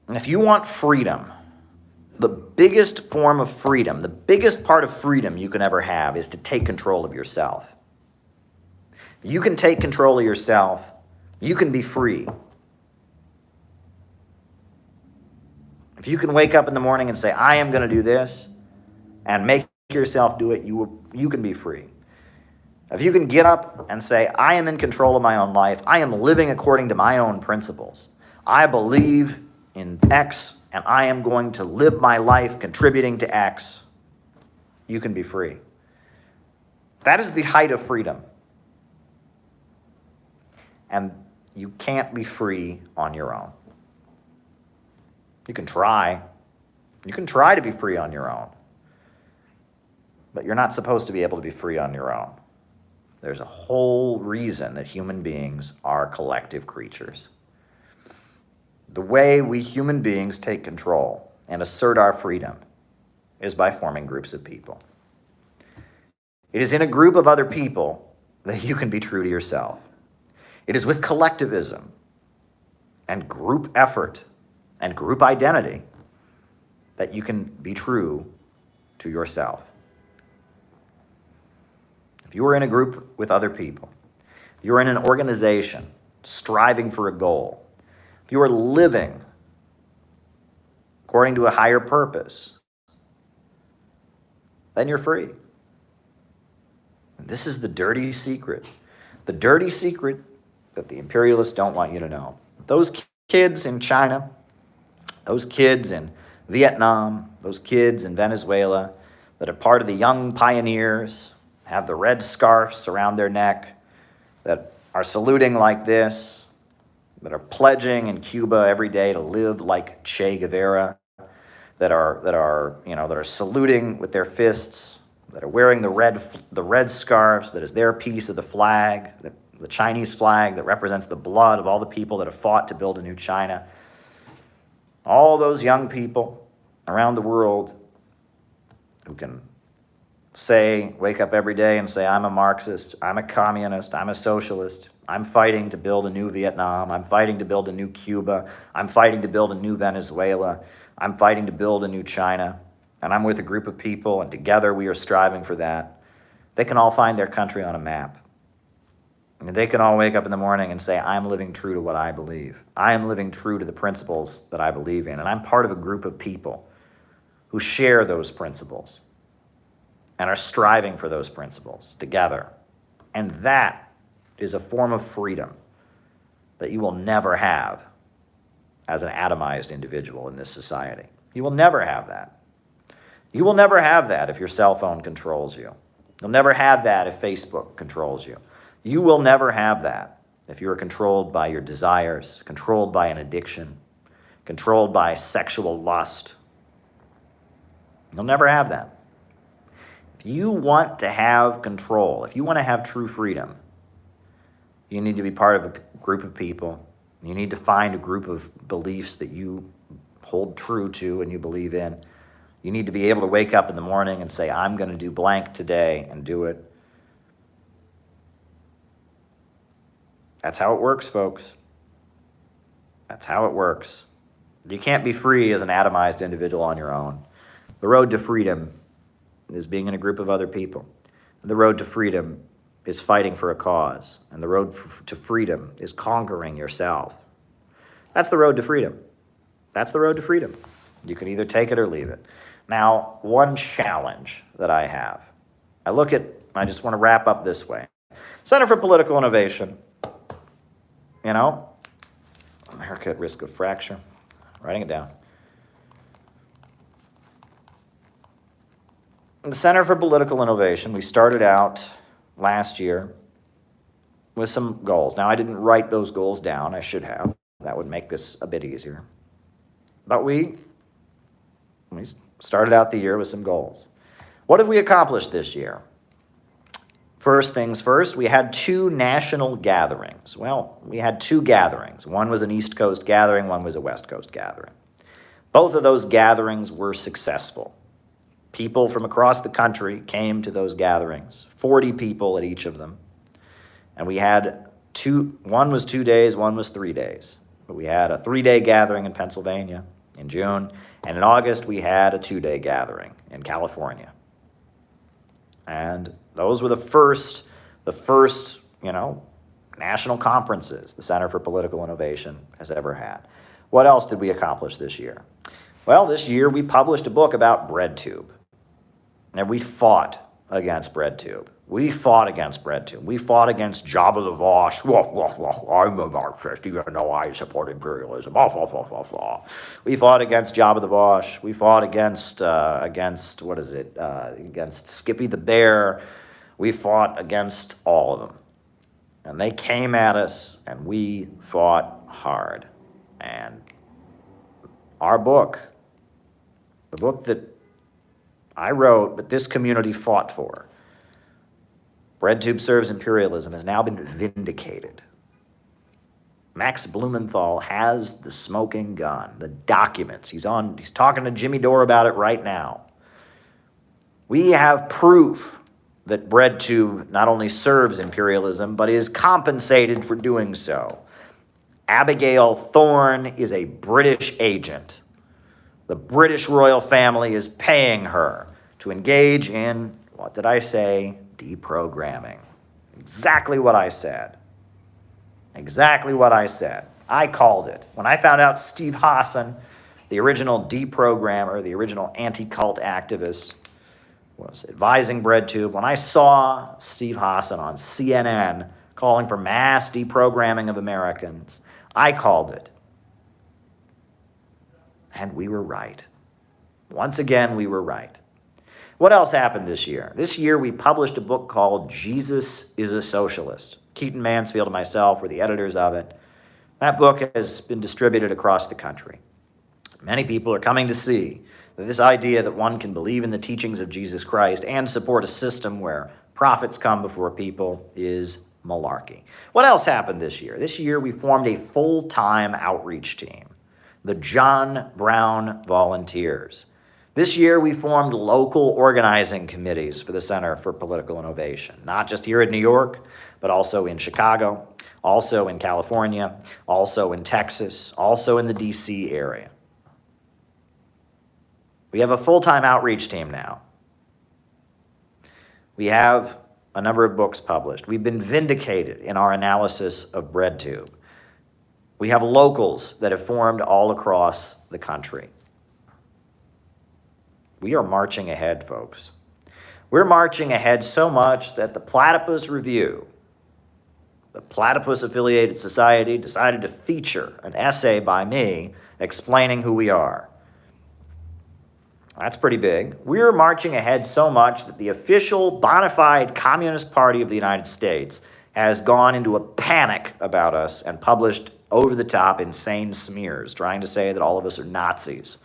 and if you want freedom, the biggest form of freedom, the biggest part of freedom you can ever have is to take control of yourself. If you can take control of yourself, you can be free. If you can wake up in the morning and say, I am going to do this, and make yourself do it, you can be free. If you can get up and say, I am in control of my own life, I am living according to my own principles, I believe in X, and I am going to live my life contributing to X, you can be free. That is the height of freedom. And you can't be free on your own. You can try. You can try to be free on your own. But you're not supposed to be able to be free on your own. There's a whole reason that human beings are collective creatures. The way we human beings take control and assert our freedom is by forming groups of people. It is in a group of other people that you can be true to yourself. It is with collectivism and group effort and group identity that you can be true to yourself. If you are in a group with other people, if you are in an organization striving for a goal, if you are living according to a higher purpose, then you're free. And this is the dirty secret that the imperialists don't want you to know. Those kids in China, those kids in Vietnam, those kids in Venezuela that are part of the young pioneers, have the red scarves around their neck, that are saluting like this, that are pledging in Cuba every day to live like Che Guevara, that are saluting with their fists, that are wearing the red scarves, that is their piece of the flag, the Chinese flag that represents the blood of all the people that have fought to build a new China. All those young people around the world who can wake up every day and say, I'm a Marxist, I'm a communist, I'm a socialist, I'm fighting to build a new Vietnam, I'm fighting to build a new Cuba, I'm fighting to build a new Venezuela, I'm fighting to build a new China, and I'm with a group of people, and together we are striving for that. They can all find their country on a map. And they can all wake up in the morning and say, I'm living true to what I believe. I am living true to the principles that I believe in, and I'm part of a group of people who share those principles and are striving for those principles together. And that is a form of freedom that you will never have as an atomized individual in this society. You will never have that. You will never have that if your cell phone controls you. You'll never have that if Facebook controls you. You will never have that if you are controlled by your desires, controlled by an addiction, controlled by sexual lust. You'll never have that. If you want to have control, if you want to have true freedom, you need to be part of a group of people. You need to find a group of beliefs that you hold true to and you believe in. You need to be able to wake up in the morning and say, I'm going to do blank today, and do it. That's how it works, folks. That's how it works. You can't be free as an atomized individual on your own. The road to freedom is being in a group of other people. The road to freedom is fighting for a cause. And the road to freedom is conquering yourself. That's the road to freedom. That's the road to freedom. You can either take it or leave it. Now, one challenge that I have. I just want to wrap up this way. Center for Political Innovation. America at risk of fracture. Writing it down. The Center for Political Innovation, we started out last year with some goals. Now, I didn't write those goals down. I should have. That would make this a bit easier. But we started out the year with some goals. What have we accomplished this year? First things first, we had 2 national gatherings. Well, we had 2 gatherings. One was an East Coast gathering, one was a West Coast gathering. Both of those gatherings were successful. People from across the country came to those gatherings, 40 people at each of them. And we had one was 2 days, one was 3 days. But we had a 3-day gathering in Pennsylvania in June, and in August we had a 2-day gathering in California. And those were the first, national conferences the Center for Political Innovation has ever had. What else did we accomplish this year? Well, this year we published a book about BreadTube. And we fought against BreadTube. We fought against BreadTube. We fought against Jabba the Vosh. I'm a Marxist, even though I support imperialism. We fought against Jabba the Vosh. We fought against Skippy the Bear. We fought against all of them. And they came at us, and we fought hard. And our book, the book that I wrote, but this community fought for, BreadTube Serves Imperialism, has now been vindicated. Max Blumenthal has the smoking gun, the documents. He's talking to Jimmy Dore about it right now. We have proof that BreadTube not only serves imperialism, but is compensated for doing so. Abigail Thorne is a British agent. The British royal family is paying her to engage in, what did I say? Deprogramming. Exactly what I said. Exactly what I said. I called it. When I found out Steve Hassan, the original deprogrammer, the original anti-cult activist, was advising BreadTube, when I saw Steve Hassan on CNN calling for mass deprogramming of Americans, I called it. And we were right. Once again, we were right. What else happened this year? This year, we published a book called Jesus is a Socialist. Keaton Mansfield and myself were the editors of it. That book has been distributed across the country. Many people are coming to see that this idea that one can believe in the teachings of Jesus Christ and support a system where profits come before people is malarkey. What else happened this year? This year, we formed a full-time outreach team, the John Brown Volunteers. This year, we formed local organizing committees for the Center for Political Innovation, not just here in New York, but also in Chicago, also in California, also in Texas, also in the DC area. We have a full-time outreach team now. We have a number of books published. We've been vindicated in our analysis of BreadTube. We have locals that have formed all across the country. We are marching ahead, folks. We're marching ahead so much that the Platypus Review the Platypus-affiliated society decided to feature an essay by me explaining who we are. That's pretty big. We're marching ahead so much that the official bona fide Communist Party of the United States has gone into a panic about us and published over-the-top insane smears trying to say that all of us are Nazis.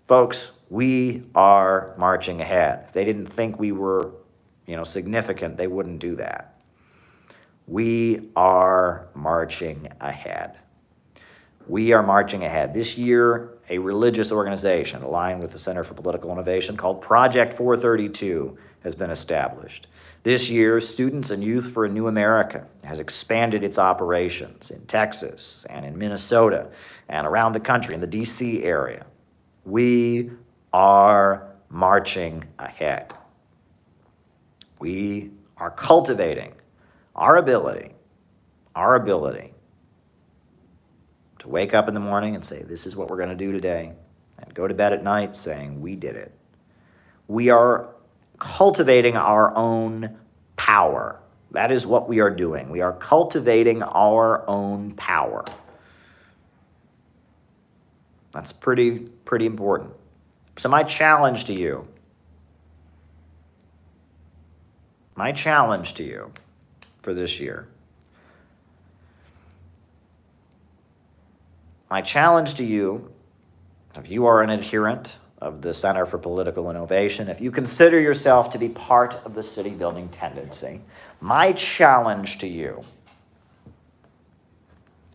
Folks, we are marching ahead. If they didn't think we were, significant, they wouldn't do that. We are marching ahead. We are marching ahead. This year, a religious organization aligned with the Center for Political Innovation called Project 432 has been established. This year, Students and Youth for a New America has expanded its operations in Texas and in Minnesota and around the country, in the DC area. We are marching ahead. We are cultivating our ability to wake up in the morning and say, this is what we're going to do today, and go to bed at night saying, we did it. We are cultivating our own power. That is what we are doing. We are cultivating our own power. That's pretty important. So my challenge to you for this year, my challenge to you, if you are an adherent of the Center for Political Innovation, if you consider yourself to be part of the city-building tendency, my challenge to you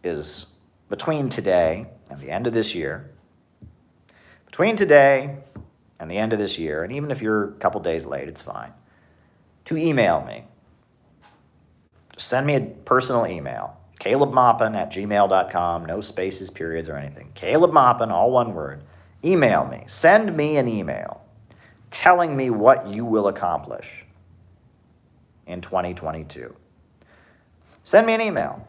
is between today and the end of this year, and even if you're a couple days late, it's fine, to email me. Just send me a personal email, calebmaupin@gmail.com, no spaces, periods, or anything. Caleb Maupin, all one word. Email me. Send me an email telling me what you will accomplish in 2022. Send me an email.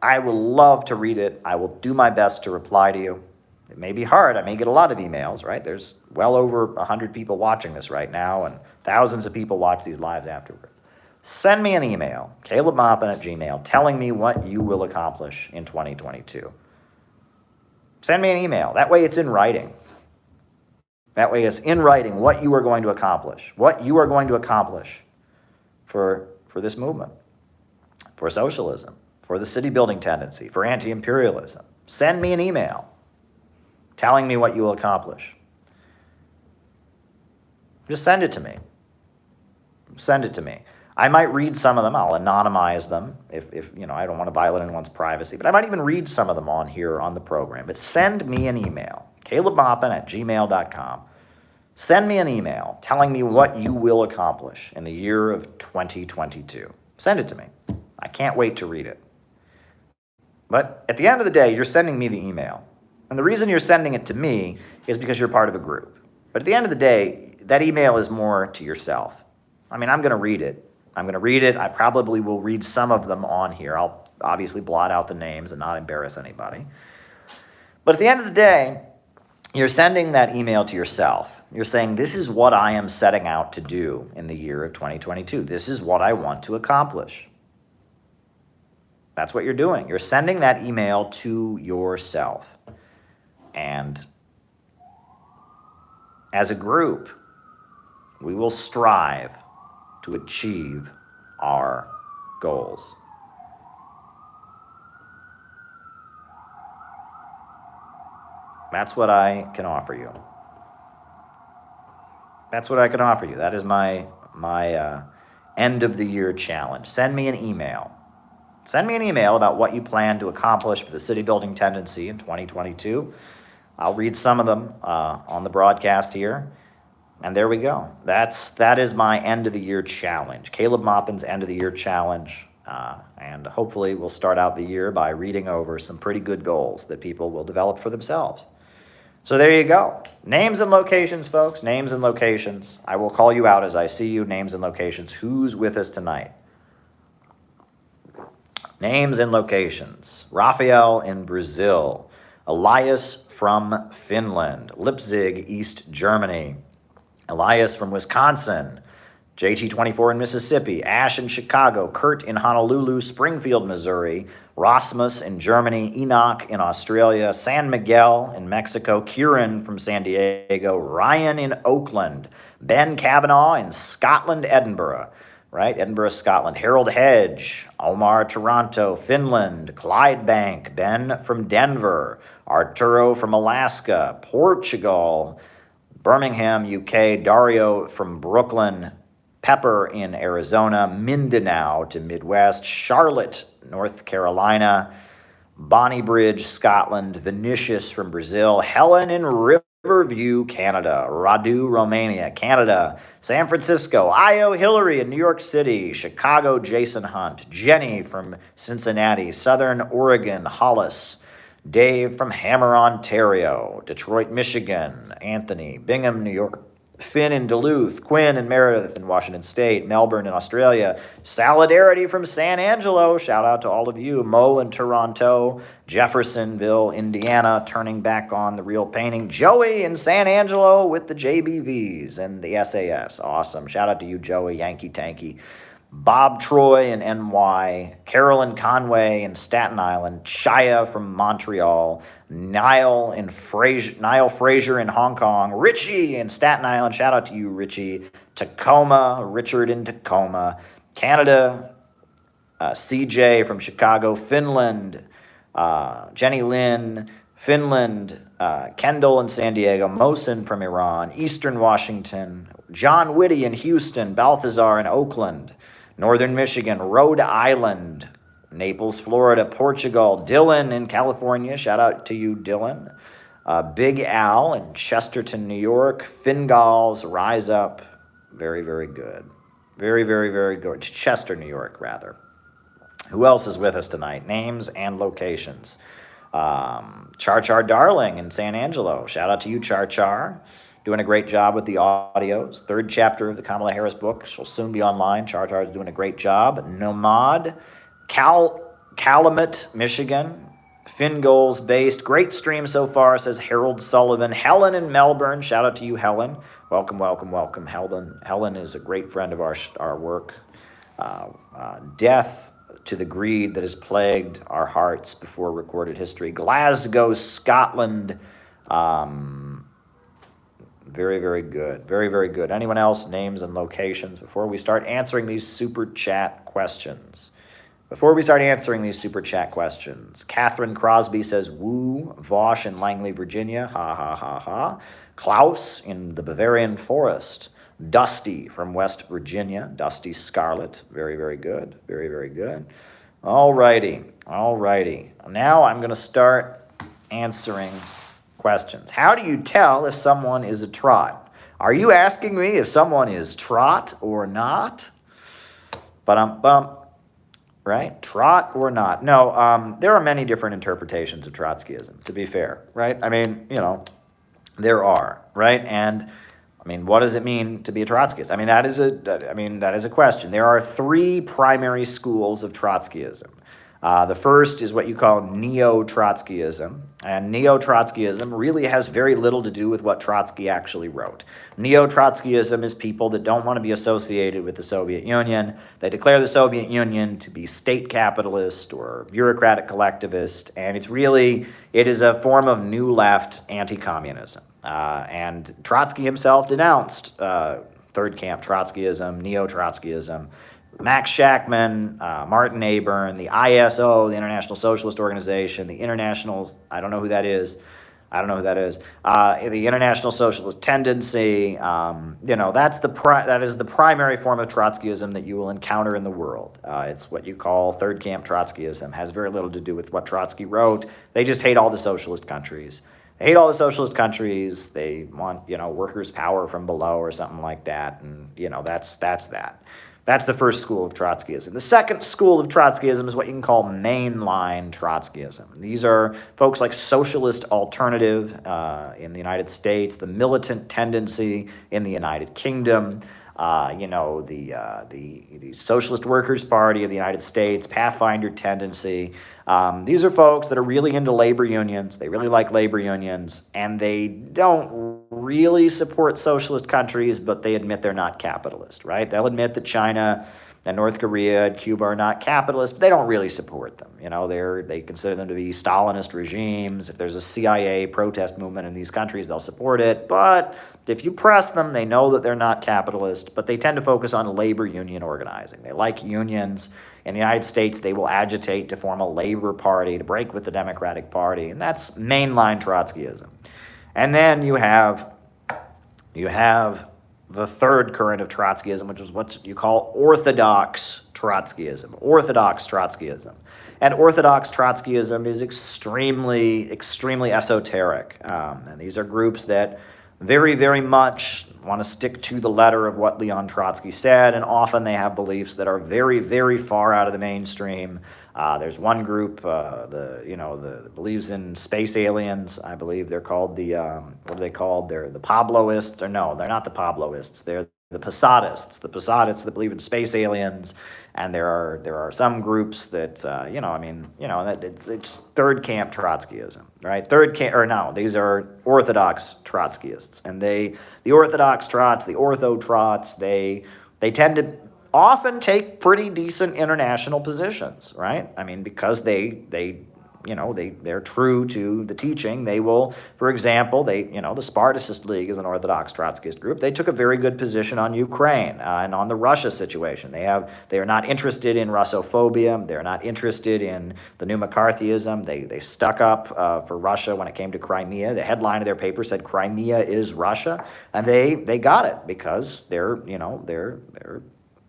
I will love to read it. I will do my best to reply to you. It may be hard. I may get a lot of emails, right? There's well over 100 people watching this right now, and thousands of people watch these lives afterwards. Send me an email, calebmaupin@gmail, telling me what you will accomplish in 2022. Send me an email. That way it's in writing. What you are going to accomplish. What you are going to accomplish for this movement, for socialism, for the city-building tendency, for anti-imperialism. Send me an email telling me what you will accomplish. Just send it to me. I might read some of them. I'll anonymize them if I don't want to violate anyone's privacy. But I might even read some of them on here on the program. But send me an email, calebmaupin@gmail.com. Send me an email telling me what you will accomplish in the year of 2022. Send it to me. I can't wait to read it. But at the end of the day, you're sending me the email. And the reason you're sending it to me is because you're part of a group. But at the end of the day, that email is more to yourself. I mean, I'm going to read it. I probably will read some of them on here. I'll obviously blot out the names and not embarrass anybody. But at the end of the day, you're sending that email to yourself. You're saying, this is what I am setting out to do in the year of 2022. This is what I want to accomplish. That's what you're doing. You're sending that email to yourself. And as a group, we will strive to achieve our goals. That's what I can offer you. That is my end of the year challenge. Send me an email. About what you plan to accomplish for the city building tendency in 2022. I'll read some of them on the broadcast here. And there we go. That is my end of the year challenge. Caleb Maupin's end of the year challenge. And hopefully we'll start out the year by reading over some pretty good goals that people will develop for themselves. So there you go. Names and locations, folks. Names and locations. I will call you out as I see you. Names and locations. Who's with us tonight? Names and locations. Raphael in Brazil. Elias from Finland. Leipzig, East Germany. Elias from Wisconsin. JT24 in Mississippi, Ash in Chicago, Kurt in Honolulu, Springfield, Missouri, Rasmus in Germany, Enoch in Australia, San Miguel in Mexico, Kieran from San Diego, Ryan in Oakland, Ben Kavanaugh in Scotland, Edinburgh, right? Edinburgh, Scotland. Harold Hedge, Omar, Toronto, Finland, Clydebank, Ben from Denver, Arturo from Alaska, Portugal, Birmingham, UK, Dario from Brooklyn, Pepper in Arizona, Mindanao to Midwest, Charlotte, North Carolina, Bonnybridge, Scotland, Vinicius from Brazil, Helen in Riverview, Canada, Radu, Romania, Canada, San Francisco, Io, Hillary in New York City, Chicago, Jason Hunt, Jenny from Cincinnati, Southern Oregon, Hollis, Dave from Hammer, Ontario, Detroit, Michigan, Anthony, Bingham, New York, Finn in Duluth, Quinn and Meredith in Washington State, Melbourne in Australia, Solidarity from San Angelo, shout out to all of you, Mo in Toronto, Jeffersonville, Indiana, turning back on the real painting, Joey in San Angelo with the JBVs and the SAS, awesome, shout out to you Joey, Yankee Tanky, Bob Troy in NY, Carolyn Conway in Staten Island, Shia from Montreal, Niall Fraser in Hong Kong, Richie in Staten Island, shout out to you, Richie, Tacoma, Richard in Tacoma, Canada, CJ from Chicago, Finland, Jenny Lynn, Finland, Kendall in San Diego, Mohsen from Iran, Eastern Washington, John Whitty in Houston, Balthazar in Oakland, Northern Michigan, Rhode Island, Naples, Florida, Portugal, Dylan in California, shout out to you, Dylan. Big Al in Chesterton, New York, Fingals, Rise Up, very, very good. Very, very, very good. Chester, New York, rather. Who else is with us tonight? Names and locations. Char Char Darling in San Angelo, shout out to you, Char Char. Doing a great job with the audios. Third chapter of the Kamala Harris book. She'll soon be online. Char Char is doing a great job. Nomad, Calumet, Michigan. Fingoals based. Great stream so far, says Harold Sullivan. Helen in Melbourne. Shout out to you, Helen. Welcome, welcome, welcome, Helen. Helen is a great friend of our work. Death to the greed that has plagued our hearts before recorded history. Glasgow, Scotland. Very, very good. Very, very good. Anyone else? Names and locations before we start answering these super chat questions. Catherine Crosby says, woo, Vosh in Langley, Virginia. Ha, ha, ha, ha. Klaus in the Bavarian forest. Dusty from West Virginia. Dusty Scarlet. Very, very good. Very, very good. All righty. Now I'm going to start answering questions. How do you tell if someone is a trot? Are you asking me if someone is trot or not? Right? Trot or not? No, there are many different interpretations of Trotskyism, to be fair, right? I mean, there are, right? And I mean, what does it mean to be a Trotskyist? I mean, that is a question. There are three primary schools of Trotskyism. The first is what you call neo-Trotskyism, and neo-Trotskyism really has very little to do with what Trotsky actually wrote. Neo-Trotskyism is people that don't want to be associated with the Soviet Union. They declare the Soviet Union to be state capitalist or bureaucratic collectivist, and it is a form of new left anti-communism. And Trotsky himself denounced third camp Trotskyism, neo-Trotskyism. Max Shachtman, Martin Aburn, the ISO, the International Socialist Organization, the International, I don't know who that is, the International Socialist Tendency, that is the primary form of Trotskyism that you will encounter in the world. It's what you call third camp Trotskyism, has very little to do with what Trotsky wrote. They just hate all the socialist countries. They want, workers' power from below or something like that, and, that's that. That's the first school of Trotskyism. The second school of Trotskyism is what you can call mainline Trotskyism. These are folks like Socialist Alternative in the United States, the Militant Tendency in the United Kingdom, the Socialist Workers' Party of the United States, Pathfinder Tendency. These are folks that are really into labor unions. They really like labor unions, and they don't really support socialist countries, but they admit they're not capitalist, right? They'll admit that China and North Korea and Cuba are not capitalist, but they don't really support them. They consider them to be Stalinist regimes. If there's a CIA protest movement in these countries, they'll support it. But if you press them, they know that they're not capitalist, but they tend to focus on labor union organizing. They like unions. In the United States, they will agitate to form a labor party, to break with the Democratic Party, and that's mainline Trotskyism. And then you have the third current of Trotskyism, which is what you call orthodox Trotskyism. Orthodox Trotskyism. And orthodox Trotskyism is extremely, extremely esoteric. And these are groups that very, very much want to stick to the letter of what Leon Trotsky said, and often they have beliefs that are very, very far out of the mainstream. There's one group that believes in space aliens. I believe they're called what are they called? They're the Pabloists, or no, they're not the Pabloists. They're the Posadists. The Posadists that believe in space aliens, and there are some groups that it's third camp Trotskyism, right? These are Orthodox Trotskyists, and the Orthodox Trots, the Ortho Trots, they tend to often take pretty decent international positions, right? I mean, because they're true to the teaching. They will, for example, the Spartacist League is an Orthodox Trotskyist group. They took a very good position on Ukraine and on the Russia situation. They are not interested in Russophobia. They're not interested in the new McCarthyism. They stuck up for Russia when it came to Crimea. The headline of their paper said Crimea is Russia, and they got it because they're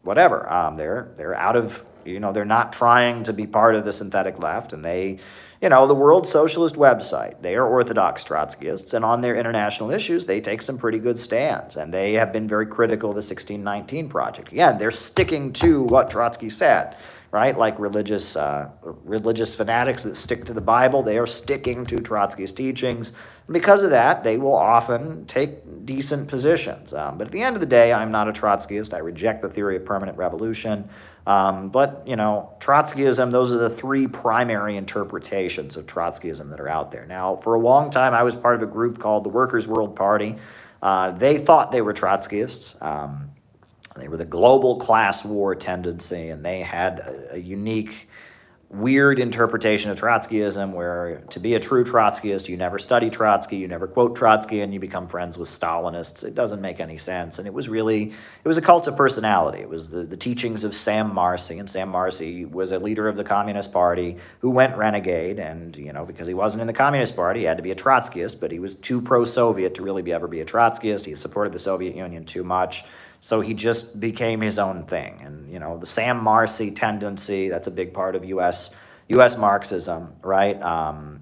whatever. They're out of, they're not trying to be part of the synthetic left, and the World Socialist website, they are Orthodox Trotskyists, and on their international issues, they take some pretty good stands, and they have been very critical of the 1619 Project. Again, they're sticking to what Trotsky said, right? Like religious fanatics that stick to the Bible, they are sticking to Trotsky's teachings. And because of that, they will often take decent positions. But at the end of the day, I'm not a Trotskyist. I reject the theory of permanent revolution. But Trotskyism, those are the three primary interpretations of Trotskyism that are out there. Now, for a long time, I was part of a group called the Workers' World Party. They thought they were Trotskyists. They were the global class war tendency, and they had a unique, weird interpretation of Trotskyism where to be a true Trotskyist, you never study Trotsky, you never quote Trotsky, and you become friends with Stalinists. It doesn't make any sense. And it was a cult of personality. It was the teachings of Sam Marcy, and Sam Marcy was a leader of the Communist Party who went renegade, and, because he wasn't in the Communist Party, he had to be a Trotskyist, but he was too pro-Soviet to really ever be a Trotskyist. He supported the Soviet Union too much. So he just became his own thing. And, the Sam Marcy tendency, that's a big part of U.S. Marxism, right? The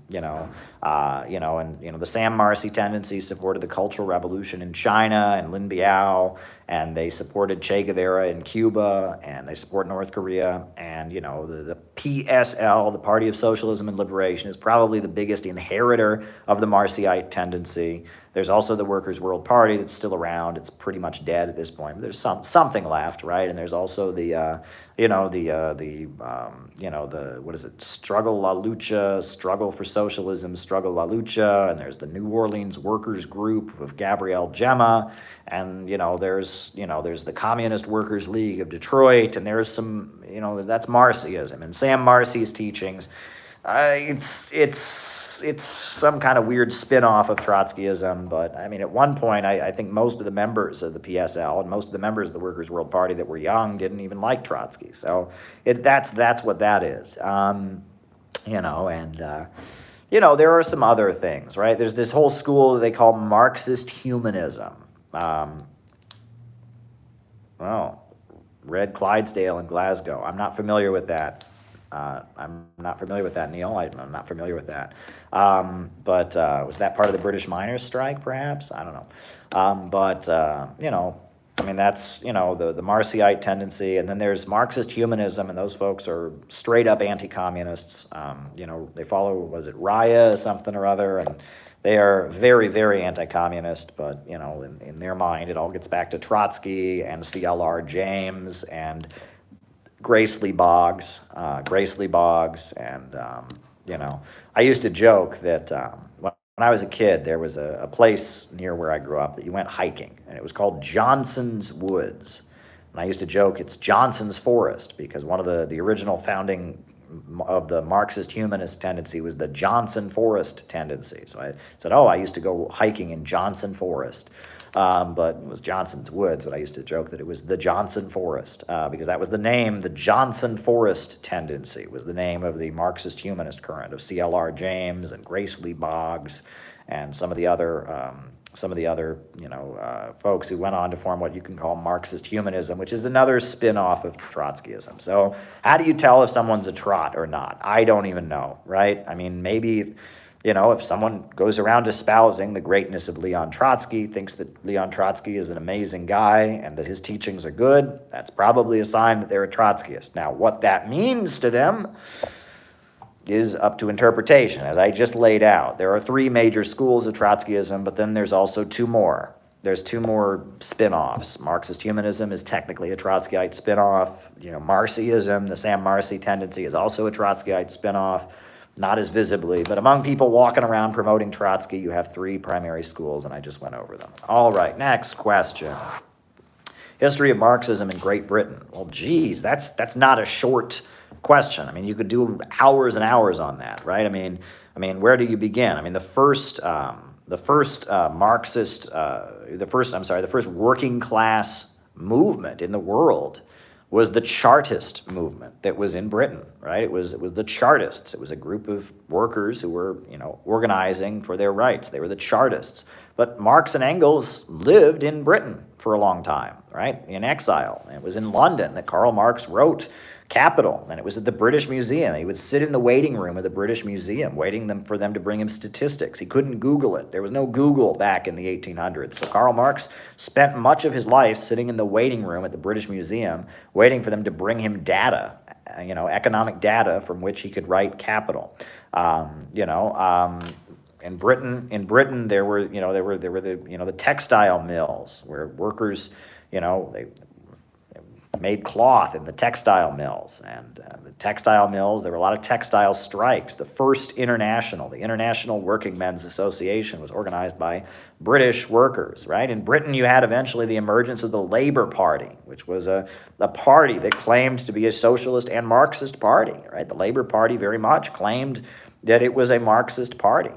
Sam Marcy tendency supported the Cultural Revolution in China and Lin Biao, and they supported Che Guevara in Cuba, and they support North Korea. And, the PSL, the Party of Socialism and Liberation, is probably the biggest inheritor of the Marcyite tendency. There's also the Workers' World Party that's still around. It's pretty much dead at this point, but there's something left, right? And there's also Struggle La Lucha, Struggle for Socialism, Struggle La Lucha, and there's the New Orleans Workers Group of Gabrielle Gemma, and there's the Communist Workers League of Detroit, and there's some, that's Marxism, and Sam Marcy's teachings. It's some kind of weird spin-off of Trotskyism, but I mean, at one point, I think most of the members of the PSL and most of the members of the Workers' World Party that were young didn't even like Trotsky. So that's what that is. There are some other things, right? There's this whole school that they call Marxist humanism. Read Clydesdale in Glasgow. I'm not familiar with that. Neil. I'm not familiar with that. But was that part of the British miners' strike, perhaps? I don't know. That's, the Marcyite tendency. And then there's Marxist humanism, and those folks are straight up anti-communists. They follow, was it Raya, something or other, and they are very, very anti-communist, but, in their mind, it all gets back to Trotsky and CLR James and Grace Lee Boggs, and, I used to joke that when when I was a kid, there was a place near where I grew up that you went hiking, and it was called Johnson's Woods. And I used to joke it's Johnson's Forest because one of the original founding of the Marxist humanist tendency was the Johnson Forest tendency. So I said, oh, I used to go hiking in Johnson Forest. But it was Johnson's Woods, but I used to joke that it was the Johnson Forest because that was the name. The Johnson Forest tendency was the name of the Marxist humanist current of C.L.R. James and Grace Lee Boggs and some of the other folks who went on to form what you can call Marxist humanism, which is another spin-off of Trotskyism. So how do you tell if someone's a trot or not? I don't even know, right? I mean, maybe, if someone goes around espousing the greatness of Leon Trotsky, thinks that Leon Trotsky is an amazing guy and that his teachings are good, that's probably a sign that they're a Trotskyist. Now, what that means to them is up to interpretation, as I just laid out. There are three major schools of Trotskyism, but then there's also two more. There's two more spin-offs. Marxist humanism is technically a Trotskyite spin-off. Marxism, the Sam Marcy tendency, is also a Trotskyite spin-off, not as visibly, but among people walking around promoting Trotsky, you have three primary schools, and I just went over them. All right, next question. History of Marxism in Great Britain. Well, geez, that's not a short question. I mean, you could do hours and hours on that, right? I mean, where do you begin? I mean, the first working class movement in the world was the Chartist movement that was in Britain, right? It was the Chartists. It was a group of workers who were, organizing for their rights. They were the Chartists. But Marx and Engels lived in Britain for a long time, right? In exile. It was in London that Karl Marx wrote Capital, and it was at the British Museum. He would sit in the waiting room of the British Museum, waiting for them to bring him statistics. He couldn't Google it. There was no Google back in the 1800s. So Karl Marx spent much of his life sitting in the waiting room at the British Museum, waiting for them to bring him data, economic data from which he could write Capital. In Britain, there were the textile mills where workers, they made cloth in the textile mills, and the textile mills, there were a lot of textile strikes. The first the International Working Men's Association, was organized by British workers, right? In Britain, you had eventually the emergence of the Labour Party, which was a party that claimed to be a socialist and Marxist party, right? The Labour Party very much claimed that it was a Marxist party.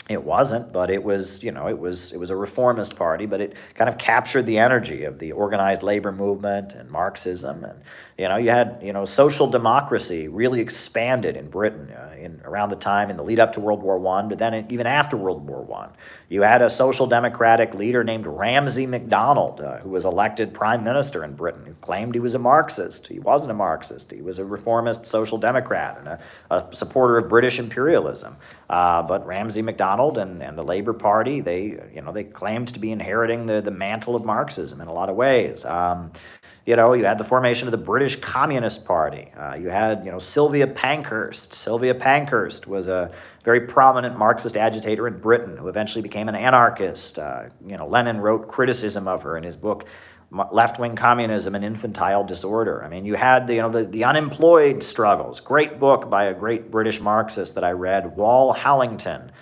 It wasn't, but it was a reformist party, but it kind of captured the energy of the organized labor movement and Marxism. And, you had, social democracy really expanded in Britain around the time in the lead up to World War I, but then even after World War I. You had a social democratic leader named Ramsay MacDonald, who was elected prime minister in Britain, who claimed he was a Marxist. He wasn't a Marxist. He was a reformist social democrat and a supporter of British imperialism. But Ramsay MacDonald and the Labour Party, they claimed to be inheriting the mantle of Marxism in a lot of ways. You had the formation of the British Communist Party. You had, Sylvia Pankhurst. Sylvia Pankhurst was a very prominent Marxist agitator in Britain who eventually became an anarchist. Lenin wrote criticism of her in his book, Left-Wing Communism and Infantile Disorder. I mean, you had the unemployed struggles. Great book by a great British Marxist that I read, Wall Hallington.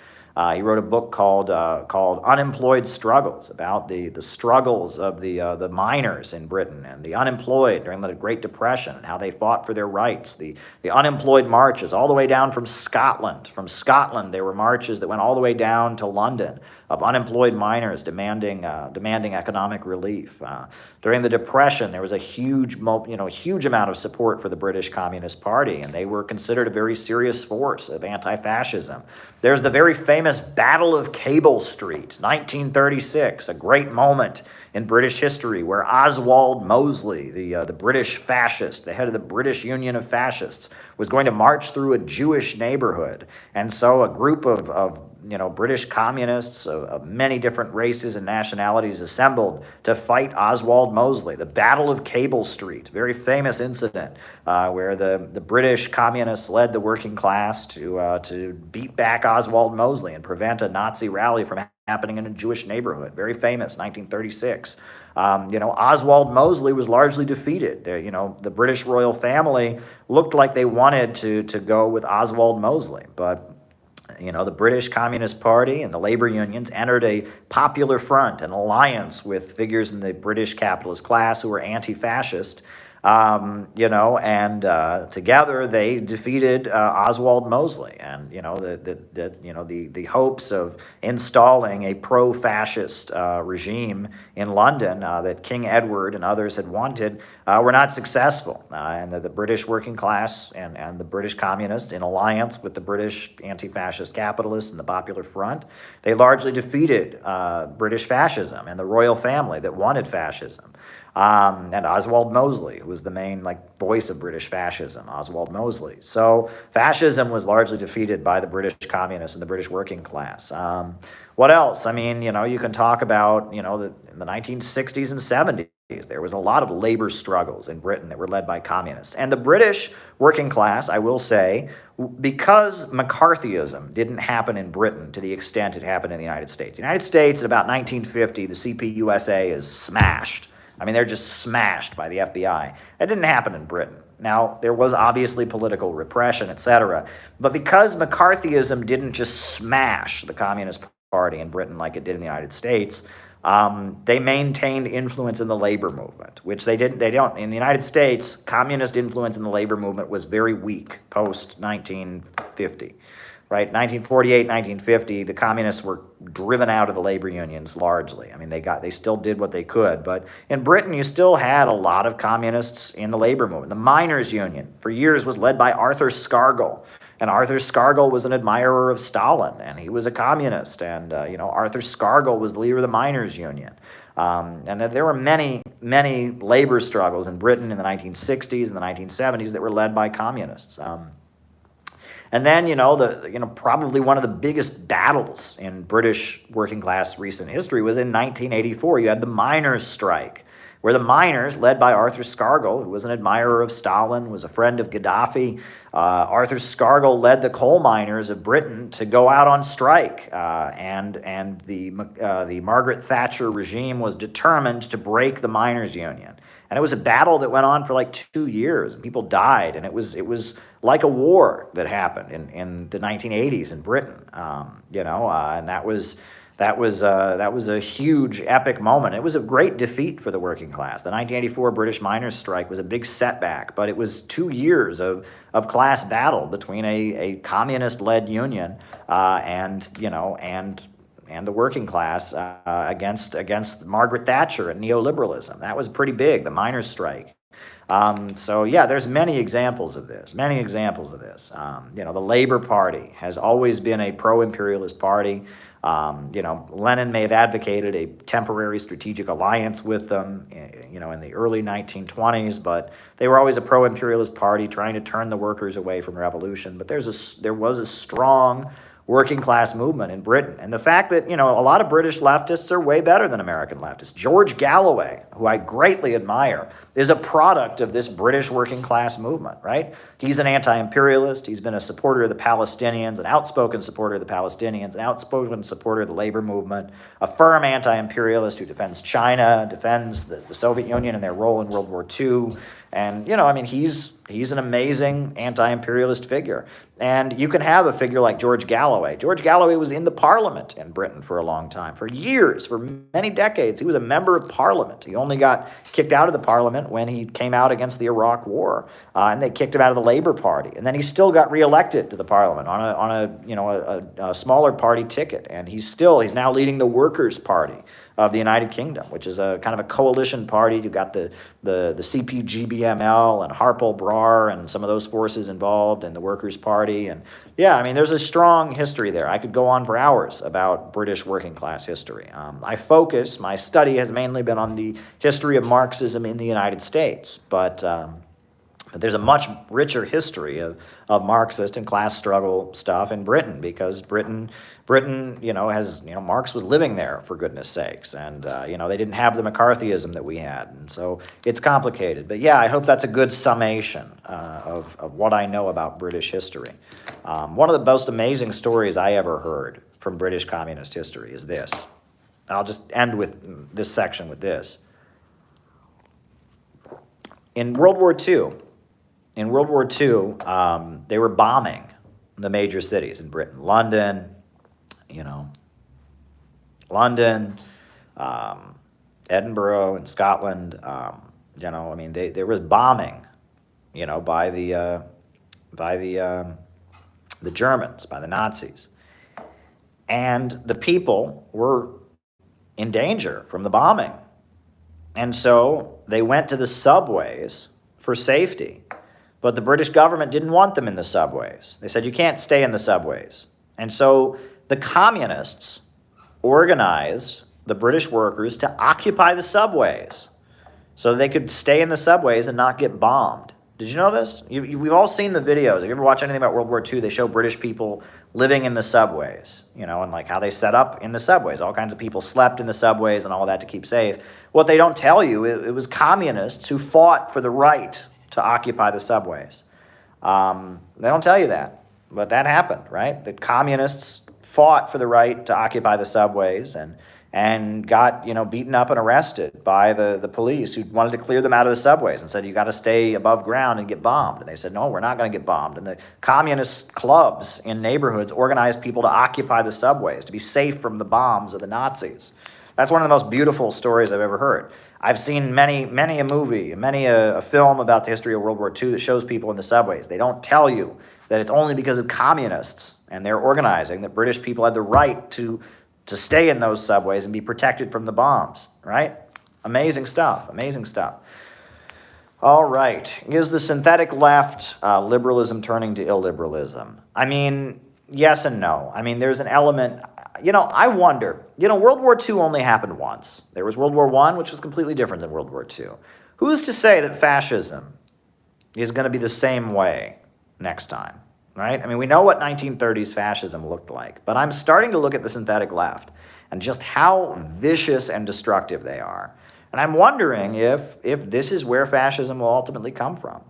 He wrote a book called Unemployed Struggles, about the struggles of the miners in Britain and the unemployed during the Great Depression and how they fought for their rights. The unemployed marches all the way down from Scotland. From Scotland, there were marches that went all the way down to London of unemployed miners demanding economic relief. During the Depression, there was a huge amount of support for the British Communist Party, and they were considered a very serious force of anti-fascism. There's the very famous Battle of Cable Street, 1936, a great moment in British history where Oswald Mosley, the British fascist, the head of the British Union of Fascists, was going to march through a Jewish neighborhood. And so a group of British communists of many different races and nationalities assembled to fight Oswald Mosley. The Battle of Cable Street, very famous incident where the British communists led the working class to beat back Oswald Mosley and prevent a Nazi rally from happening in a Jewish neighborhood. Very famous, 1936. Oswald Mosley was largely defeated. The British royal family looked like they wanted to go with Oswald Mosley, but the British Communist Party and the labor unions entered a popular front, an alliance with figures in the British capitalist class who were anti-fascist. And together they defeated Oswald Mosley, and the hopes of installing a pro-fascist regime in London that King Edward and others had wanted were not successful, and the British working class and the British communists, in alliance with the British anti-fascist capitalists and the Popular Front, they largely defeated British fascism and the royal family that wanted fascism. And Oswald Mosley, who was the main voice of British fascism, Oswald Mosley. So fascism was largely defeated by the British communists and the British working class. What else? I mean, you can talk about, in the 1960s and 70s, there was a lot of labor struggles in Britain that were led by communists. And the British working class, I will say, because McCarthyism didn't happen in Britain to the extent it happened in the United States. The United States, at about 1950, the CPUSA is smashed. I mean, they're just smashed by the FBI. That didn't happen in Britain. Now, there was obviously political repression, etc. But because McCarthyism didn't just smash the Communist Party in Britain like it did in the United States, they maintained influence in the labor movement, which they didn't. They don't. In the United States, communist influence in the labor movement was very weak post-1950. Right, 1948, 1950, the communists were driven out of the labor unions largely. I mean, they still did what they could, but in Britain, you still had a lot of communists in the labor movement. The miners' union, for years, was led by Arthur Scargill, and Arthur Scargill was an admirer of Stalin, and he was a communist, and Arthur Scargill was the leader of the miners' union. And there were many, many labor struggles in Britain in the 1960s and the 1970s that were led by communists. And then, probably one of the biggest battles in British working class recent history was in 1984. You had the miners' strike, where the miners, led by Arthur Scargill, who was an admirer of Stalin, was a friend of Gaddafi, Arthur Scargill led the coal miners of Britain to go out on strike, and the Margaret Thatcher regime was determined to break the miners' union. And it was a battle that went on for 2 years, and people died, and it was like a war that happened in the 1980s in Britain, and that was a huge epic moment. It was a great defeat for the working class. The 1984 British miners' strike was a big setback, but it was 2 years of class battle between a communist-led union and the working class against Margaret Thatcher and neoliberalism. That was pretty big, the miners' strike. There's many examples of this. The Labor Party has always been a pro-imperialist party. Lenin may have advocated a temporary strategic alliance with them, in the early 1920s, but they were always a pro-imperialist party trying to turn the workers away from revolution. But there was a strong working class movement in Britain. And the fact that, a lot of British leftists are way better than American leftists. George Galloway, who I greatly admire, is a product of this British working class movement, right? He's an anti-imperialist. He's been a supporter of the Palestinians, an outspoken supporter of the Palestinians, an outspoken supporter of the labor movement, a firm anti-imperialist who defends China, defends the Soviet Union and their role in World War II. And, he's an amazing anti-imperialist figure. And you can have a figure like George Galloway. George Galloway was in the parliament in Britain for a long time, for years, for many decades. He was a member of parliament. He only got kicked out of the parliament when he came out against the Iraq War, and they kicked him out of the Labor Party. And then he still got reelected to the parliament on a smaller party ticket. And he's now leading the Workers' Party of the United Kingdom, which is a kind of a coalition party. You've got the CPGBML and Harpal Brar and some of those forces involved, and the Workers' Party. And there's a strong history there. I could go on for hours about British working class history. My study has mainly been on the history of Marxism in the United States, but there's a much richer history of Marxist and class struggle stuff in Britain, because Britain, has, Marx was living there, for goodness sakes, and, they didn't have the McCarthyism that we had, and so it's complicated. But I hope that's a good summation of what I know about British history. One of the most amazing stories I ever heard from British communist history is this. I'll just end with this section with this. In World War II, they were bombing the major cities in Britain. London, you know, London, Edinburgh in Scotland, you know, I mean, there was bombing, you know, by the Germans, by the Nazis. And the people were in danger from the bombing. And so they went to the subways for safety. But the British government didn't want them in the subways. They said, you can't stay in the subways. And so the communists organized the British workers to occupy the subways so they could stay in the subways and not get bombed. Did you know this? We've all seen the videos. If you ever watch anything about World War II, they show British people living in the subways, you know, and like how they set up in the subways. All kinds of people slept in the subways and all that to keep safe. What they don't tell you, it was communists who fought for the right to occupy the subways. They don't tell you that, but that happened, right? The communists fought for the right to occupy the subways and got, you know, beaten up and arrested by the police who wanted to clear them out of the subways and said, you got to stay above ground and get bombed. And they said, no, we're not going to get bombed. And the communist clubs in neighborhoods organized people to occupy the subways, to be safe from the bombs of the Nazis. That's one of the most beautiful stories I've ever heard. I've seen many a movie, many a film about the history of World War II that shows people in the subways. They don't tell you that it's only because of communists and their organizing that British people had the right to stay in those subways and be protected from the bombs, right? Amazing stuff, amazing stuff. All right, is the synthetic left liberalism turning to illiberalism? I mean, yes and no. I mean, there's an element, you know, I wonder, you know, World War II only happened once. There was World War I, which was completely different than World War II. Who's to say that fascism is going to be the same way next time? Right? I mean, we know what 1930s fascism looked like, but I'm starting to look at the synthetic left and just how vicious and destructive they are. And I'm wondering if this is where fascism will ultimately come from,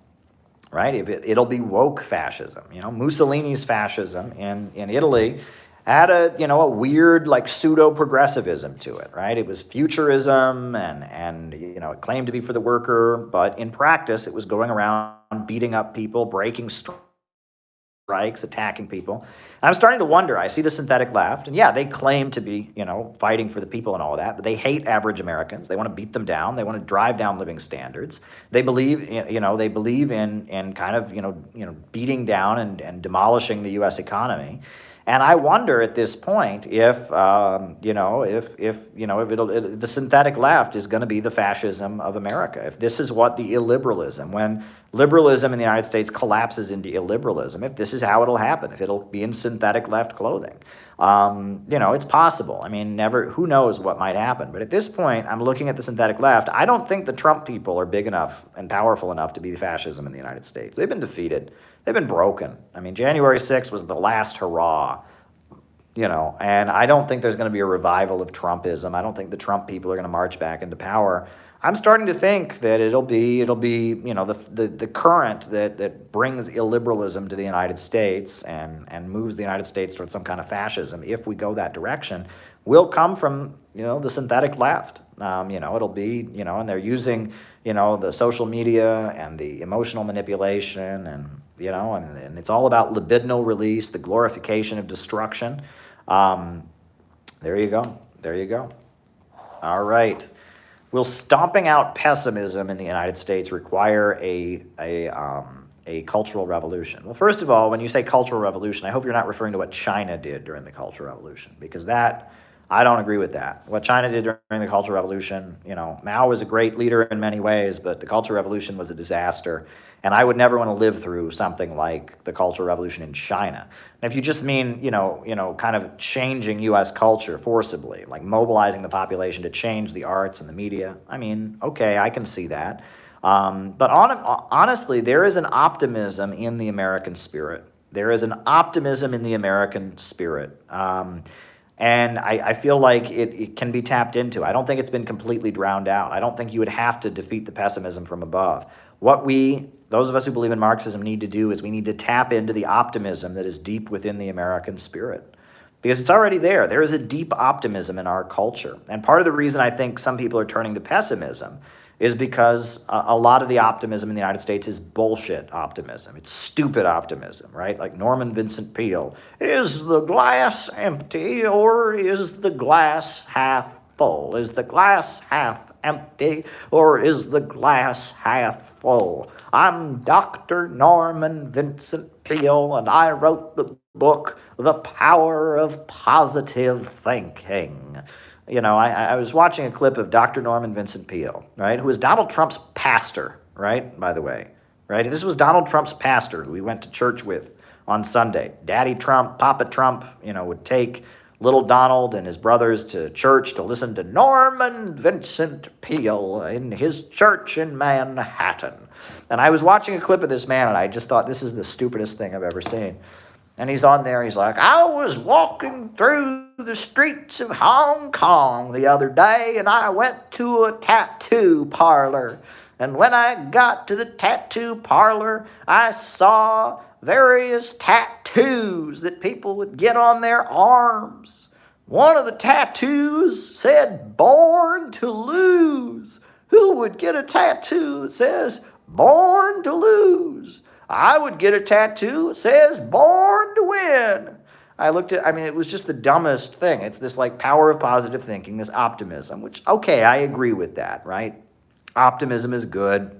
right? If it'll be woke fascism. You know, Mussolini's fascism in Italy had a weird like pseudo-progressivism to it, right? It was futurism and you know, it claimed to be for the worker, but in practice it was going around beating up people, breaking strikes, attacking people. And I'm starting to wonder, I see the synthetic left, and yeah, they claim to be, you know, fighting for the people and all of that, but they hate average Americans. They want to beat them down. They want to drive down living standards. They believe, in kind of, you know, beating down and demolishing the U.S. economy. And I wonder at this point if the synthetic left is going to be the fascism of America. If this is what the illiberalism, when liberalism in the United States collapses into illiberalism, if this is how it'll happen, if it'll be in synthetic left clothing. It's possible. I mean, who knows what might happen. But at this point, I'm looking at the synthetic left. I don't think the Trump people are big enough and powerful enough to be fascism in the United States. They've been defeated. They've been broken. I mean, January 6th was the last hurrah, and I don't think there's going to be a revival of Trumpism. I don't think the Trump people are going to march back into power. I'm starting to think that it'll be the current that brings illiberalism to the United States and moves the United States towards some kind of fascism, if we go that direction, will come from the synthetic left. It'll be and they're using the social media and the emotional manipulation and it's all about libidinal release, the glorification of destruction. There you go. All right. Will stomping out pessimism in the United States require a cultural revolution? Well, first of all, when you say cultural revolution, I hope you're not referring to what China did during the Cultural Revolution, because I don't agree with that. What China did during the Cultural Revolution, Mao was a great leader in many ways, but the Cultural Revolution was a disaster, and I would never want to live through something like the Cultural Revolution in China. And if you just mean, kind of changing U.S. culture forcibly, like mobilizing the population to change the arts and the media, I mean, okay, I can see that. But honestly, there is an optimism in the American spirit. There is an optimism in the American spirit. And I feel like it can be tapped into. I don't think it's been completely drowned out. I don't think you would have to defeat the pessimism from above. What those of us who believe in Marxism need to do is we need to tap into the optimism that is deep within the American spirit. Because it's already there. There is a deep optimism in our culture. And part of the reason I think some people are turning to pessimism is because a lot of the optimism in the United States is bullshit optimism. It's stupid optimism, right? Like Norman Vincent Peale, is the glass empty or is the glass half full? Is the glass half empty or is the glass half full? I'm Dr. Norman Vincent Peale, and I wrote the book, The Power of Positive Thinking. You know, I was watching a clip of Dr. Norman Vincent Peale, right, who was Donald Trump's pastor, right, by the way, right? This was Donald Trump's pastor who we went to church with on Sunday. Daddy Trump, Papa Trump, you know, would take little Donald and his brothers to church to listen to Norman Vincent Peale in his church in Manhattan. And I was watching a clip of this man, and I just thought, this is the stupidest thing I've ever seen. And he's on there, he's like, I was walking through the streets of Hong Kong the other day, and I went to a tattoo parlor. And when I got to the tattoo parlor, I saw various tattoos that people would get on their arms. One of the tattoos said, Born to Lose. Who would get a tattoo that says, Born to Lose? I would get a tattoo that says, Born to Win. It was just the dumbest thing. It's this like power of positive thinking, this optimism, which, okay, I agree with that, right? Optimism is good.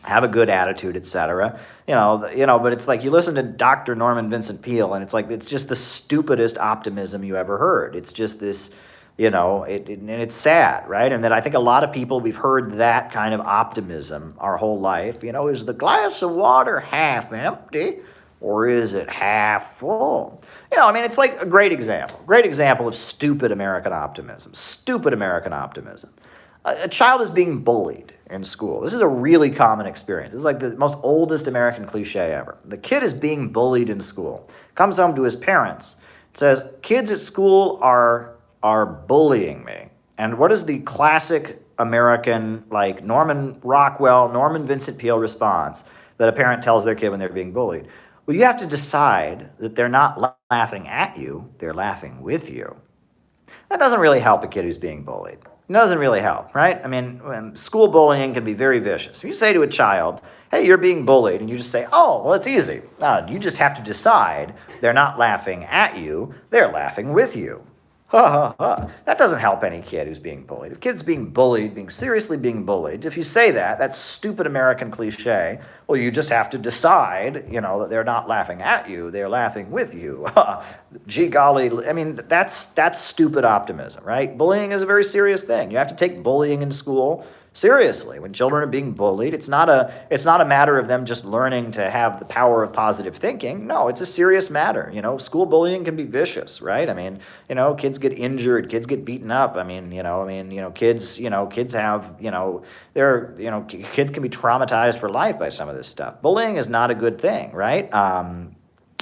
Have a good attitude, etc. But it's like you listen to Dr. Norman Vincent Peale, and it's just the stupidest optimism you ever heard. It's just this, and it's sad, right? And that I think a lot of people, we've heard that kind of optimism our whole life. Is the glass of water half empty or is it half full? It's like a great example of stupid American optimism. Stupid American optimism. A child is being bullied in school. This is a really common experience. This is like the most oldest American cliche ever. The kid is being bullied in school. Comes home to his parents. Says, kids at school are bullying me. And what is the classic American, like Norman Vincent Peale response that a parent tells their kid when they're being bullied? Well, you have to decide that they're not laughing at you, they're laughing with you. That doesn't really help a kid who's being bullied. It doesn't really help, right? School bullying can be very vicious. If you say to a child, hey, you're being bullied, and you just say, oh, well, it's easy. You just have to decide they're not laughing at you, they're laughing with you. Ha, ha, ha. That doesn't help any kid who's being bullied. If kid's being bullied, seriously being bullied, if you say that stupid American cliche, well, you just have to decide, that they're not laughing at you, they're laughing with you. Gee golly, that's stupid optimism, right? Bullying is a very serious thing. You have to take bullying in school seriously. When children are being bullied, it's not a matter of them just learning to have the power of positive thinking. No, it's a serious matter. School bullying can be vicious, right? Kids get injured, kids get beaten up. Kids have, kids can be traumatized for life by some of this stuff. Bullying is not a good thing, right? And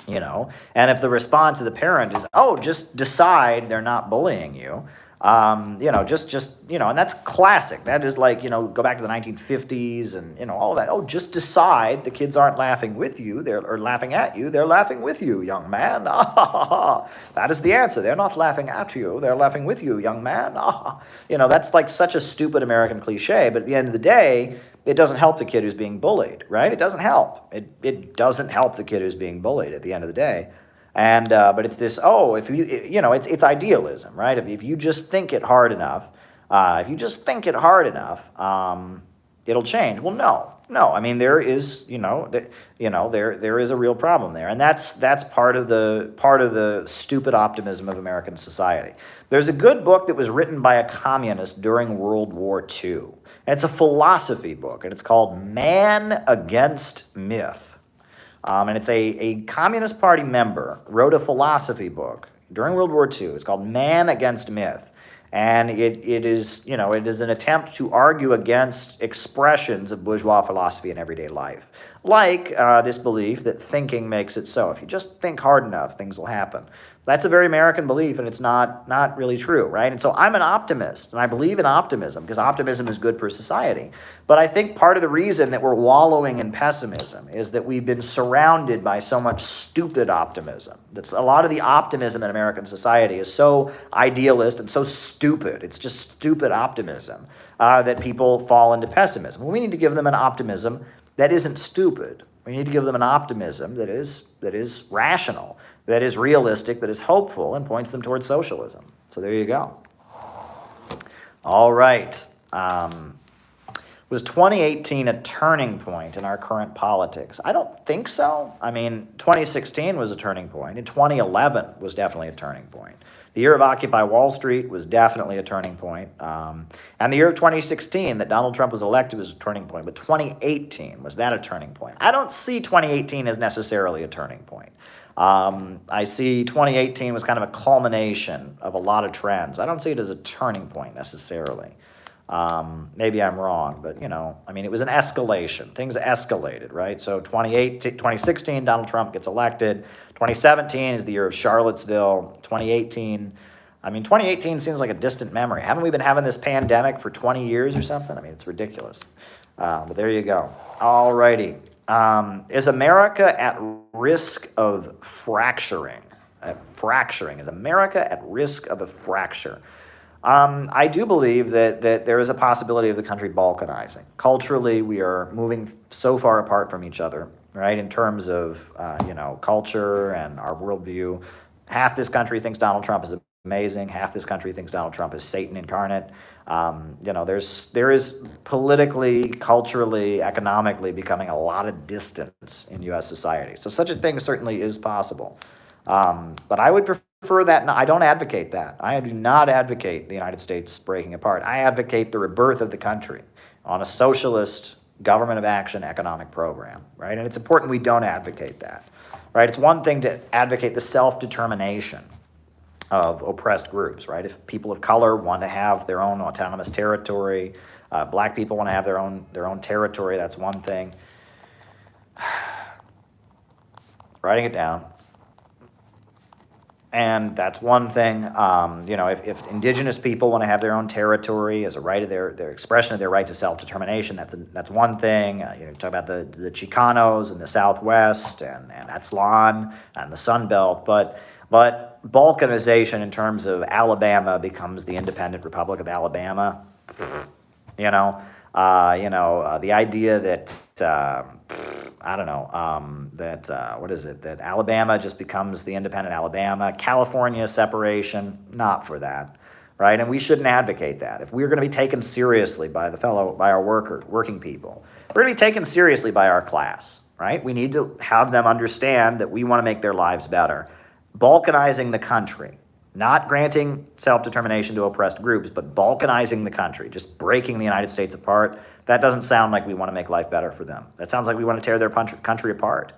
if the response of the parent is, oh, just decide they're not bullying you, and that's classic. That is like, go back to the 1950s and, all that. Oh, just decide the kids aren't laughing with you, or laughing at you, they're laughing with you, young man. That is the answer. They're not laughing at you, they're laughing with you, young man. That's like such a stupid American cliche, but at the end of the day, it doesn't help the kid who's being bullied, right? It doesn't help. It doesn't help the kid who's being bullied at the end of the day. And but it's this, it's idealism, right? If you just think it hard enough, it'll change. Well, no. There is, there is a real problem there, and that's part of the stupid optimism of American society. There's a good book that was written by a communist during World War II, and it's a philosophy book, and it's called Man Against Myth. And it's a Communist Party member wrote a philosophy book during World War II. It's called Man Against Myth. And it is an attempt to argue against expressions of bourgeois philosophy in everyday life. Like this belief that thinking makes it so. If you just think hard enough, things will happen. That's a very American belief, and it's not really true, right? And so I'm an optimist, and I believe in optimism because optimism is good for society. But I think part of the reason that we're wallowing in pessimism is that we've been surrounded by so much stupid optimism. That's a lot of the optimism in American society is so idealist and so stupid. It's just stupid optimism that people fall into pessimism. We need to give them an optimism that isn't stupid. We need to give them an optimism that is rational, that is realistic, that is hopeful, and points them towards socialism. So there you go. All right. Was 2018 a turning point in our current politics? I don't think so. I mean, 2016 was a turning point, and 2011 was definitely a turning point. The year of Occupy Wall Street was definitely a turning point. And the year of 2016 that Donald Trump was elected was a turning point. But 2018, was that a turning point? I don't see 2018 as necessarily a turning point. I see 2018 was kind of a culmination of a lot of trends. I don't see it as a turning point necessarily. Maybe I'm wrong, but I mean, it was an escalation. Things escalated, right? So 2016, Donald Trump gets elected. 2017 is the year of Charlottesville. 2018 seems like a distant memory. Haven't we been having this pandemic for 20 years or something? I mean, it's ridiculous. But there you go. All righty. Is America at risk of fracturing? Is America at risk of a fracture? I do believe that there is a possibility of the country balkanizing. Culturally, we are moving so far apart from each other, right, in terms of, culture and our worldview. Half this country thinks Donald Trump is amazing. Half this country thinks Donald Trump is Satan incarnate. There is politically, culturally, economically becoming a lot of distance in U.S. society. So such a thing certainly is possible. But I would prefer that. I don't advocate that. I do not advocate the United States breaking apart. I advocate the rebirth of the country on a socialist government of action economic program, right? And it's important we don't advocate that, right? It's one thing to advocate the self-determination of oppressed groups, right? If people of color want to have their own autonomous territory, black people want to have their own territory, that's one thing. Writing it down. And that's one thing. If indigenous people want to have their own territory as a right of their expression of their right to self-determination, that's one thing. Talk about the Chicanos in the Southwest and Aztlan and the Sun Belt, but balkanization in terms of Alabama becomes the independent Republic of Alabama. The idea that that Alabama just becomes the independent Alabama, California separation, not for that, right? And we shouldn't advocate that. If we're going to be taken seriously by our working people, we're going to be taken seriously by our class, right? We need to have them understand that we want to make their lives better. Balkanizing the country, not granting self-determination to oppressed groups, but balkanizing the country, just breaking the United States apart, that doesn't sound like we want to make life better for them. That sounds like we want to tear their country apart.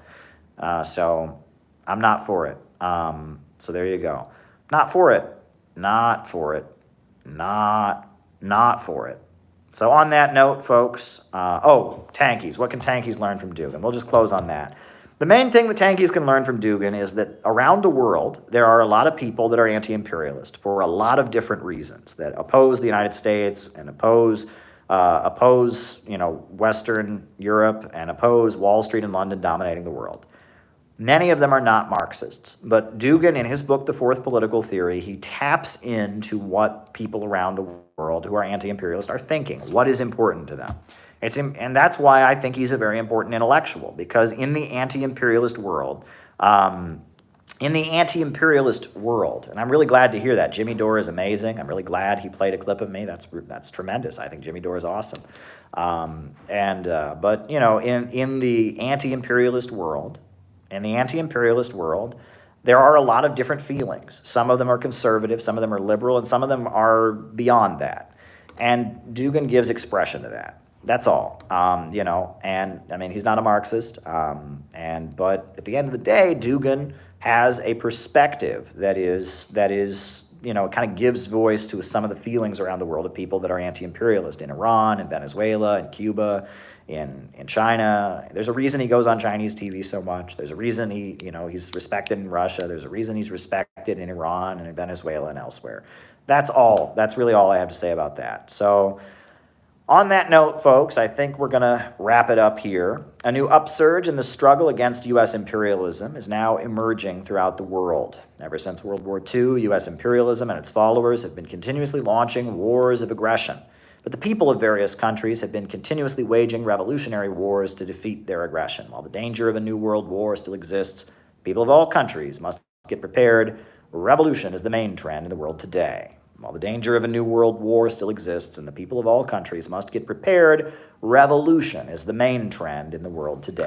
So I'm not for it. So there you go. Not for it. Not for it. Not for it. So on that note, folks, tankies. What can tankies learn from Dugan? We'll just close on that. The main thing that tankies can learn from Dugan is that around the world, there are a lot of people that are anti-imperialist for a lot of different reasons, that oppose the United States and oppose Western Europe and oppose Wall Street and London dominating the world. Many of them are not Marxists, but Dugan, in his book, The Fourth Political Theory, he taps into what people around the world who are anti-imperialist are thinking, what is important to them. And that's why I think he's a very important intellectual, because in the anti-imperialist world, and I'm really glad to hear that. Jimmy Dore is amazing. I'm really glad he played a clip of me. That's tremendous. I think Jimmy Dore is awesome. But in the anti-imperialist world, there are a lot of different feelings. Some of them are conservative, some of them are liberal, and some of them are beyond that. And Dugan gives expression to that. That's all, and I mean, he's not a Marxist, but at the end of the day, Dugan has a perspective that is, kind of gives voice to some of the feelings around the world of people that are anti-imperialist in Iran, in Venezuela, in Cuba, in China. There's a reason he goes on Chinese TV so much. There's a reason he's respected in Russia. There's a reason he's respected affected in Iran and in Venezuela and elsewhere. That's all. That's really all I have to say about that. So on that note, folks, I think we're going to wrap it up here. A new upsurge in the struggle against U.S. imperialism is now emerging throughout the world. Ever since World War II, U.S. imperialism and its followers have been continuously launching wars of aggression. But the people of various countries have been continuously waging revolutionary wars to defeat their aggression. While the danger of a new world war still exists, people of all countries must get prepared. Revolution is the main trend in the world today. While the danger of a new world war still exists and the people of all countries must get prepared, revolution is the main trend in the world today.